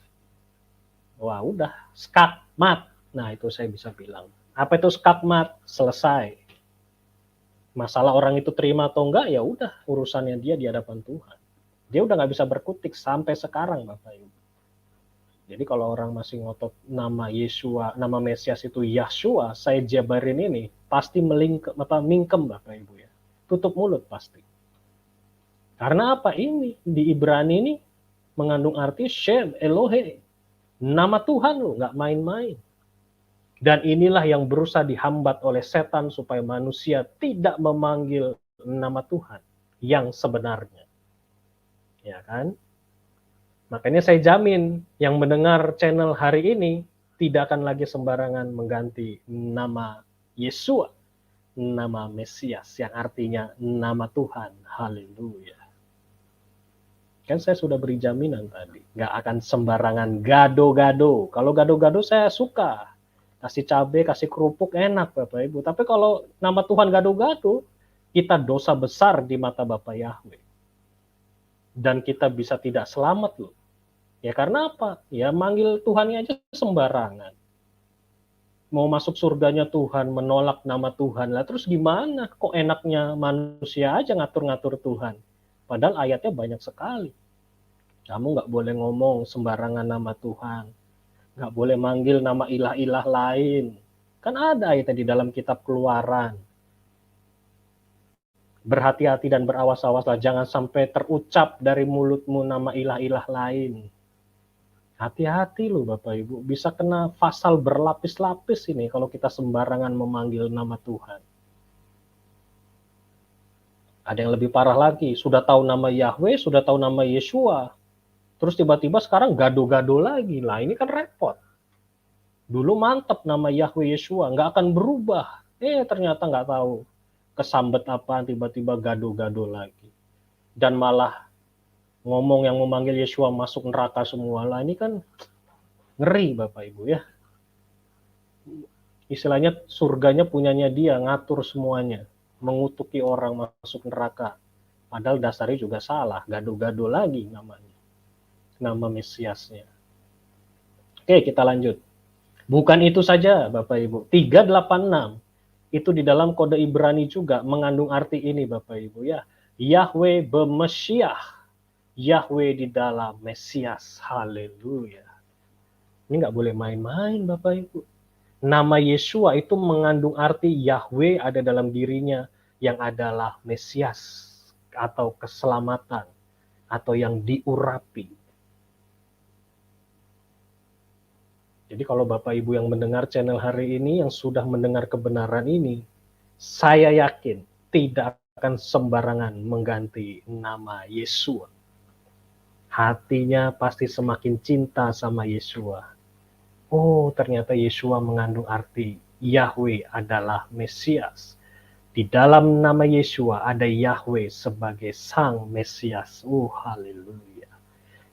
Wah udah, skakmat. Nah itu saya bisa bilang. Apa itu skakmat? Selesai. Masalah orang itu terima atau enggak, ya udah urusannya dia di hadapan Tuhan. Dia udah nggak bisa berkutik sampai sekarang Bapak Ibu. Jadi kalau orang masih ngotot nama Yeshua, nama Mesias itu Yahshua, saya jabarin ini, pasti mingkem Bapak Ibu ya. Tutup mulut pasti. Karena apa ini? Di Ibrani ini mengandung arti Shem Elohe. Nama Tuhan loh, nggak main-main. Dan inilah yang berusaha dihambat oleh setan supaya manusia tidak memanggil nama Tuhan yang sebenarnya. Ya kan? Makanya saya jamin yang mendengar channel hari ini tidak akan lagi sembarangan mengganti nama Yeshua, nama Mesias yang artinya nama Tuhan. Haleluya. Kan saya sudah beri jaminan tadi. Nggak akan sembarangan gado-gado. Kalau gado-gado saya suka. Kasih cabai, kasih kerupuk, enak Bapak Ibu. Tapi kalau nama Tuhan gado-gado, kita dosa besar di mata Bapak Yahweh. Dan kita bisa tidak selamat loh. Ya karena apa? Ya manggil Tuhannya aja sembarangan. mau masuk surganya Tuhan, menolak nama Tuhan. Lah terus gimana? Kok enaknya manusia aja ngatur-ngatur Tuhan? Padahal ayatnya banyak sekali. Kamu nggak boleh ngomong sembarangan nama Tuhan. Nggak boleh manggil nama ilah-ilah lain. Kan ada ayatnya di dalam kitab Keluaran. Berhati-hati dan berawas-awaslah. Jangan sampai terucap dari mulutmu nama ilah-ilah lain. Hati-hati loh Bapak Ibu. Bisa kena pasal berlapis-lapis ini kalau kita sembarangan memanggil nama Tuhan. Ada yang lebih parah lagi. Sudah tahu nama Yahweh, sudah tahu nama Yeshua. Terus tiba-tiba sekarang gado-gado lagi. Lah ini kan repot. Dulu mantap nama Yahweh Yeshua. Nggak akan berubah. Ternyata nggak tahu. Kesambet apa, tiba-tiba gado-gado lagi. Dan malah ngomong yang memanggil Yeshua masuk neraka semua. Lah ini kan ngeri Bapak Ibu ya. Istilahnya surganya punyanya dia, ngatur semuanya. Mengutuki orang masuk neraka. Padahal dasarnya juga salah. Gado-gado lagi namanya. Nama Mesiasnya. Oke, kita lanjut. Bukan itu saja Bapak Ibu. 386 itu di dalam kode Ibrani juga mengandung arti ini Bapak Ibu ya. Yahweh b'Meshiach. Yahweh di dalam Mesias. Haleluya. Ini nggak boleh main-main Bapak Ibu. Nama Yeshua itu mengandung arti Yahweh ada dalam dirinya yang adalah Mesias atau keselamatan atau yang diurapi. Jadi kalau Bapak Ibu yang mendengar channel hari ini, yang sudah mendengar kebenaran ini, saya yakin tidak akan sembarangan mengganti nama Yeshua. Hatinya pasti semakin cinta sama Yeshua. Oh, ternyata Yeshua mengandung arti Yahweh adalah Mesias. Di dalam nama Yeshua ada Yahweh sebagai Sang Mesias. Haleluya.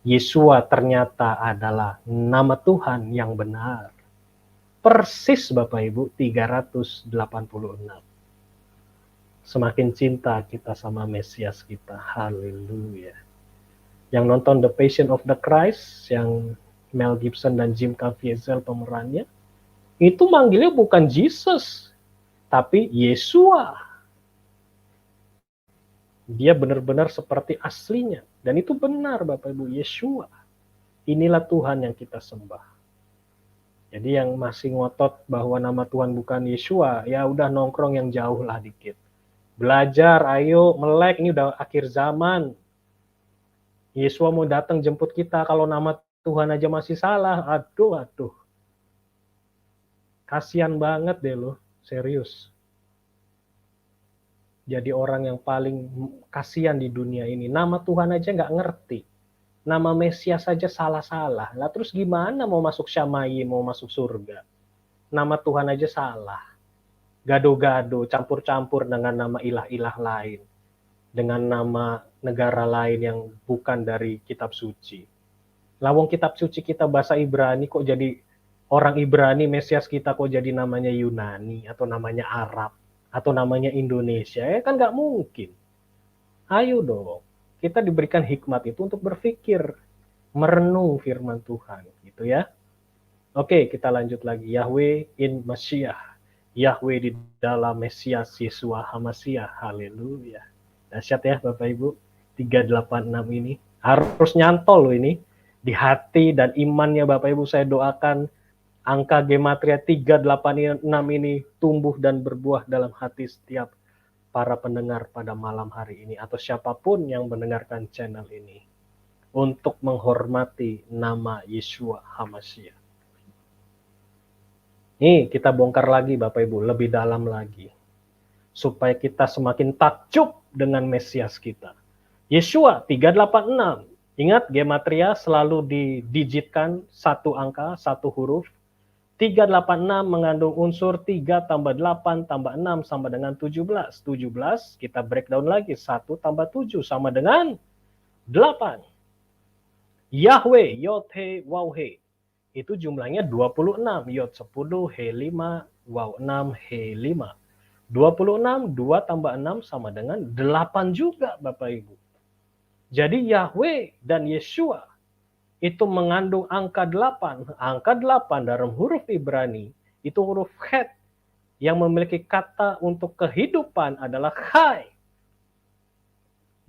Yeshua ternyata adalah nama Tuhan yang benar. Persis Bapak Ibu 386. Semakin cinta kita sama Mesias kita. Haleluya. Yang nonton The Passion of the Christ, yang Mel Gibson dan Jim Caviezel pemerannya, itu manggilnya bukan Jesus, tapi Yeshua. Dia benar-benar seperti aslinya. Dan itu benar Bapak Ibu, Yeshua. Inilah Tuhan yang kita sembah. Jadi yang masih ngotot bahwa nama Tuhan bukan Yeshua, ya udah nongkrong yang jauh lah dikit. Belajar, ayo melek, ini udah akhir zaman. Yeshua mau datang jemput kita, kalau nama Tuhan aja masih salah, aduh. Kasian banget deh lo, serius. Jadi orang yang paling kasian di dunia ini. Nama Tuhan aja nggak ngerti. Nama Mesias saja salah-salah. Lah terus gimana mau masuk Syamai, mau masuk surga? Nama Tuhan aja salah. Gado-gado, campur-campur dengan nama ilah-ilah lain. Dengan nama negara lain yang bukan dari kitab suci. Lawang kitab suci kita bahasa Ibrani kok jadi orang Ibrani, Mesias kita kok jadi namanya Yunani atau namanya Arab atau namanya Indonesia, kan nggak mungkin. Ayo dong, kita diberikan hikmat itu untuk berpikir, merenung firman Tuhan, gitu ya. Oke, kita lanjut lagi. Yahweh in Mashiach, Yahweh di dalam Mesias Yeshua HaMashiach, haleluya. Dahsyat ya Bapak Ibu, 386 ini harus nyantol loh ini di hati dan imannya Bapak Ibu. Saya doakan angka gematria 386 ini tumbuh dan berbuah dalam hati setiap para pendengar pada malam hari ini atau siapapun yang mendengarkan channel ini untuk menghormati nama Yeshua HaMashiach. Nih kita bongkar lagi Bapak Ibu lebih dalam lagi supaya kita semakin takjub dengan Mesias kita. Yeshua 386. Ingat gematria selalu didijitkan satu angka, satu huruf. 386 mengandung unsur 3 tambah 8 tambah 6 sama dengan 17. 17 kita breakdown lagi. 1 tambah 7 sama dengan 8. Yahweh, Yod, He, Waw, He. Itu jumlahnya 26. Yod 10, He 5, Waw 6, He 5. 26, 2 tambah 6 sama dengan 8 juga Bapak Ibu. Jadi Yahweh dan Yeshua itu mengandung angka 8. Angka 8 dalam huruf Ibrani Itu huruf het yang memiliki kata untuk kehidupan adalah chai.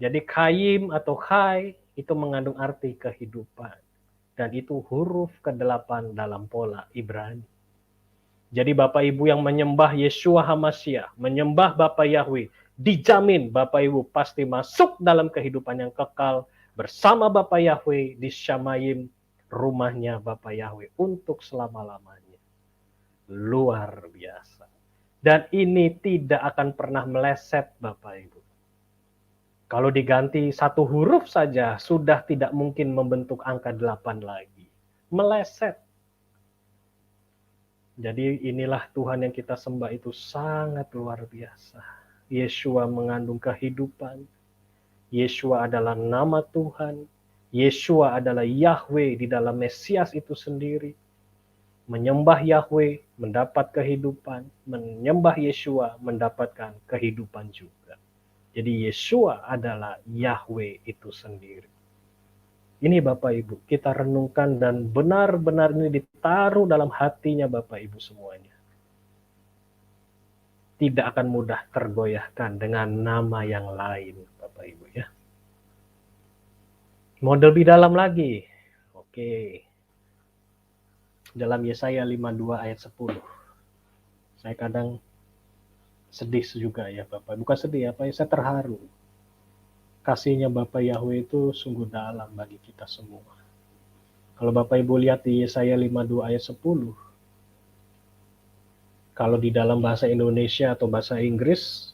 Jadi kayim atau chai itu mengandung arti kehidupan. Dan itu huruf ke-8 dalam pola Ibrani. Jadi Bapak Ibu yang menyembah Yeshua HaMashiach, menyembah Bapa Yahweh, dijamin Bapak Ibu pasti masuk dalam kehidupan yang kekal bersama Bapa Yahweh di Shamayim, rumahnya Bapa Yahweh untuk selama-lamanya. Luar biasa. Dan ini tidak akan pernah meleset Bapak Ibu. Kalau diganti satu huruf saja, sudah tidak mungkin membentuk angka 8 lagi. Meleset. Jadi inilah Tuhan yang kita sembah itu sangat luar biasa. Yeshua mengandung kehidupan. Yeshua adalah nama Tuhan. Yeshua adalah Yahweh di dalam Mesias itu sendiri. Menyembah Yahweh mendapat kehidupan. Menyembah Yeshua mendapatkan kehidupan juga. Jadi Yeshua adalah Yahweh itu sendiri. Ini Bapak Ibu, kita renungkan dan benar-benar ini ditaruh dalam hatinya Bapak Ibu semuanya. Tidak akan mudah tergoyahkan dengan nama yang lain Bapak Ibu ya. Mau lebih dalam lagi? Oke. Dalam Yesaya 52 ayat 10. Saya kadang sedih juga ya Bapak. Bukan sedih apa ya, saya terharu. Kasihnya Bapa Yahweh itu sungguh dalam bagi kita semua. Kalau Bapak Ibu lihat di Yesaya 52 ayat 10, kalau di dalam bahasa Indonesia atau bahasa Inggris,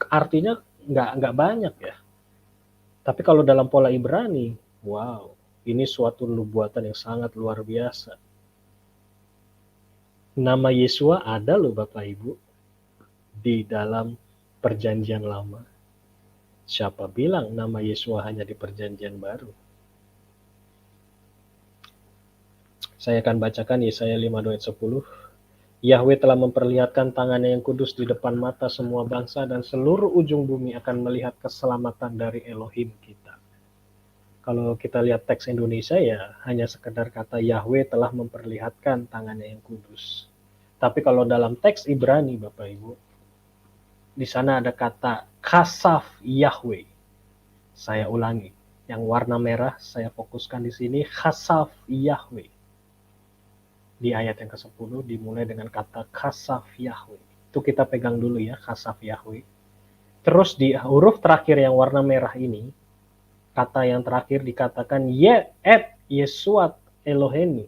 artinya nggak banyak ya. Tapi kalau dalam pola Ibrani, wow, ini suatu nubuatan yang sangat luar biasa. Nama Yeshua ada loh Bapak Ibu di dalam perjanjian lama. Siapa bilang nama Yeshua hanya di perjanjian baru? Saya akan bacakan Yesaya 52 ayat 10. Yahweh telah memperlihatkan tangannya yang kudus di depan mata semua bangsa dan seluruh ujung bumi akan melihat keselamatan dari Elohim kita. Kalau kita lihat teks Indonesia ya hanya sekedar kata Yahweh telah memperlihatkan tangannya yang kudus. Tapi kalau dalam teks Ibrani Bapak Ibu, di sana ada kata Kasaf Yahweh. Saya ulangi, yang warna merah saya fokuskan di sini, Kasaf Yahweh. Di ayat yang ke-10 dimulai dengan kata Kasaf Yahweh. Itu kita pegang dulu ya, Kasaf Yahweh. Terus di huruf terakhir yang warna merah ini, kata yang terakhir dikatakan Yesuat Elohenu.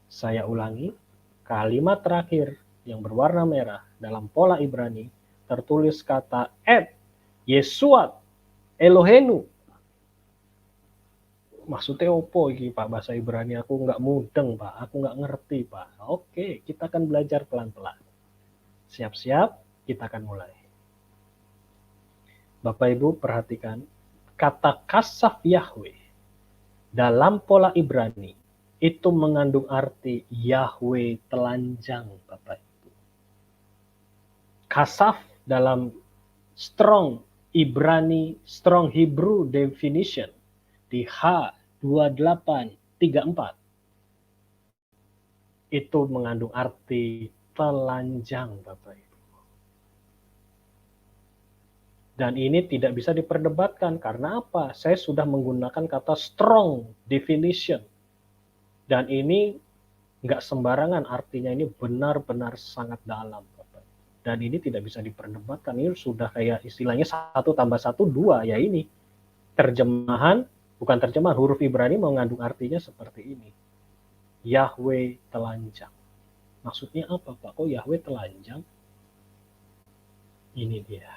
Saya ulangi, kalimat terakhir yang berwarna merah dalam pola Ibrani tertulis kata Yesuat Elohenu. Maksudnya opo iki Pak bahasa Ibrani aku nggak mudeng Pak, aku nggak ngerti Pak. Oke, kita akan belajar pelan-pelan. Siap-siap, kita akan mulai. Bapak Ibu perhatikan, kata Kasaf Yahweh dalam pola Ibrani itu mengandung arti Yahweh telanjang Bapak Ibu. Kasaf dalam Strong Ibrani, Strong Hebrew Definition di H2834 itu mengandung arti telanjang Bapak Ibu. Dan ini tidak bisa diperdebatkan karena apa? Saya sudah menggunakan kata strong definition. Dan ini nggak sembarangan, artinya ini benar-benar sangat dalam. Dan ini tidak bisa diperdebatkan, ini sudah kayak istilahnya 1 tambah 1, 2, ya ini. Terjemahan, bukan terjemahan, huruf Ibrani mengandung artinya seperti ini. Yahweh telanjang. Maksudnya apa Pak? Kok Yahweh telanjang? Ini dia.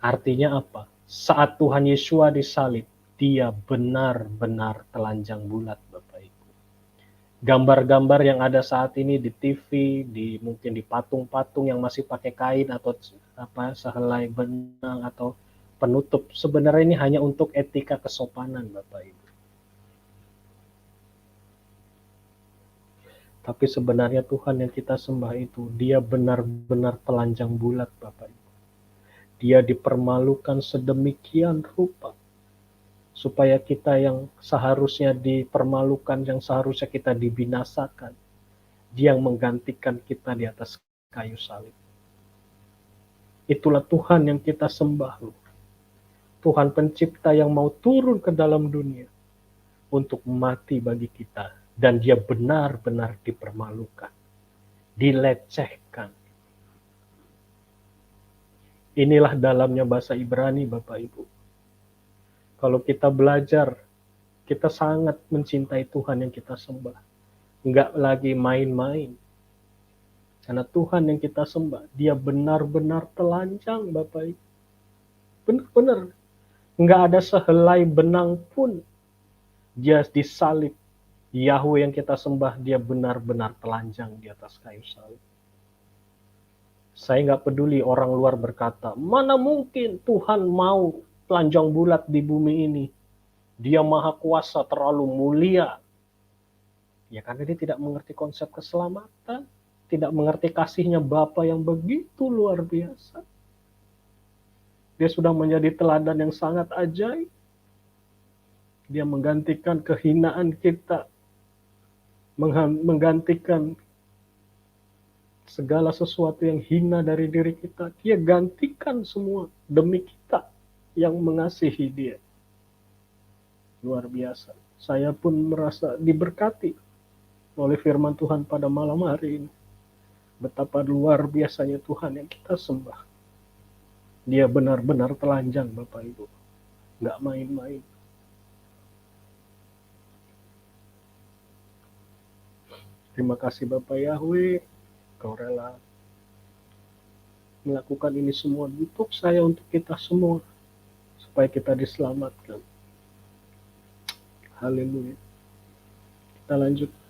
Artinya apa? Saat Tuhan Yeshua disalib, dia benar-benar telanjang bulat Bapak Ibu. Gambar-gambar yang ada saat ini di TV, mungkin di patung-patung yang masih pakai kain atau sehelai benang atau penutup, sebenarnya ini hanya untuk etika kesopanan Bapak Ibu. Tapi sebenarnya Tuhan yang kita sembah itu, dia benar-benar telanjang bulat Bapak Ibu. Dia dipermalukan sedemikian rupa supaya kita yang seharusnya dipermalukan, yang seharusnya kita dibinasakan, Dia yang menggantikan kita di atas kayu salib. Itulah Tuhan yang kita sembah. Tuhan pencipta yang mau turun ke dalam dunia untuk mati bagi kita. Dan dia benar-benar dipermalukan, dilecehkan. Inilah dalamnya bahasa Ibrani, Bapak Ibu. Kalau kita belajar, kita sangat mencintai Tuhan yang kita sembah. Enggak lagi main-main. Karena Tuhan yang kita sembah, dia benar-benar telanjang, Bapak Ibu. Benar-benar. Enggak ada sehelai benang pun. Dia disalib. Yahweh yang kita sembah, dia benar-benar telanjang di atas kayu salib. Saya nggak peduli orang luar berkata, mana mungkin Tuhan mau telanjang bulat di bumi ini. Dia maha kuasa, terlalu mulia. Ya karena dia tidak mengerti konsep keselamatan. Tidak mengerti kasihnya Bapa yang begitu luar biasa. Dia sudah menjadi teladan yang sangat ajaib. Dia menggantikan kehinaan kita. Menggantikan segala sesuatu yang hina dari diri kita. Dia gantikan semua demi kita yang mengasihi dia. Luar biasa. Saya pun merasa diberkati oleh firman Tuhan pada malam hari ini. Betapa luar biasanya Tuhan yang kita sembah. Dia benar-benar telanjang, Bapak Ibu. Nggak main-main. Terima kasih Bapak Yahweh. Kau rela melakukan ini semua untuk saya, untuk kita semua. Supaya kita diselamatkan. Haleluya. Kita lanjut.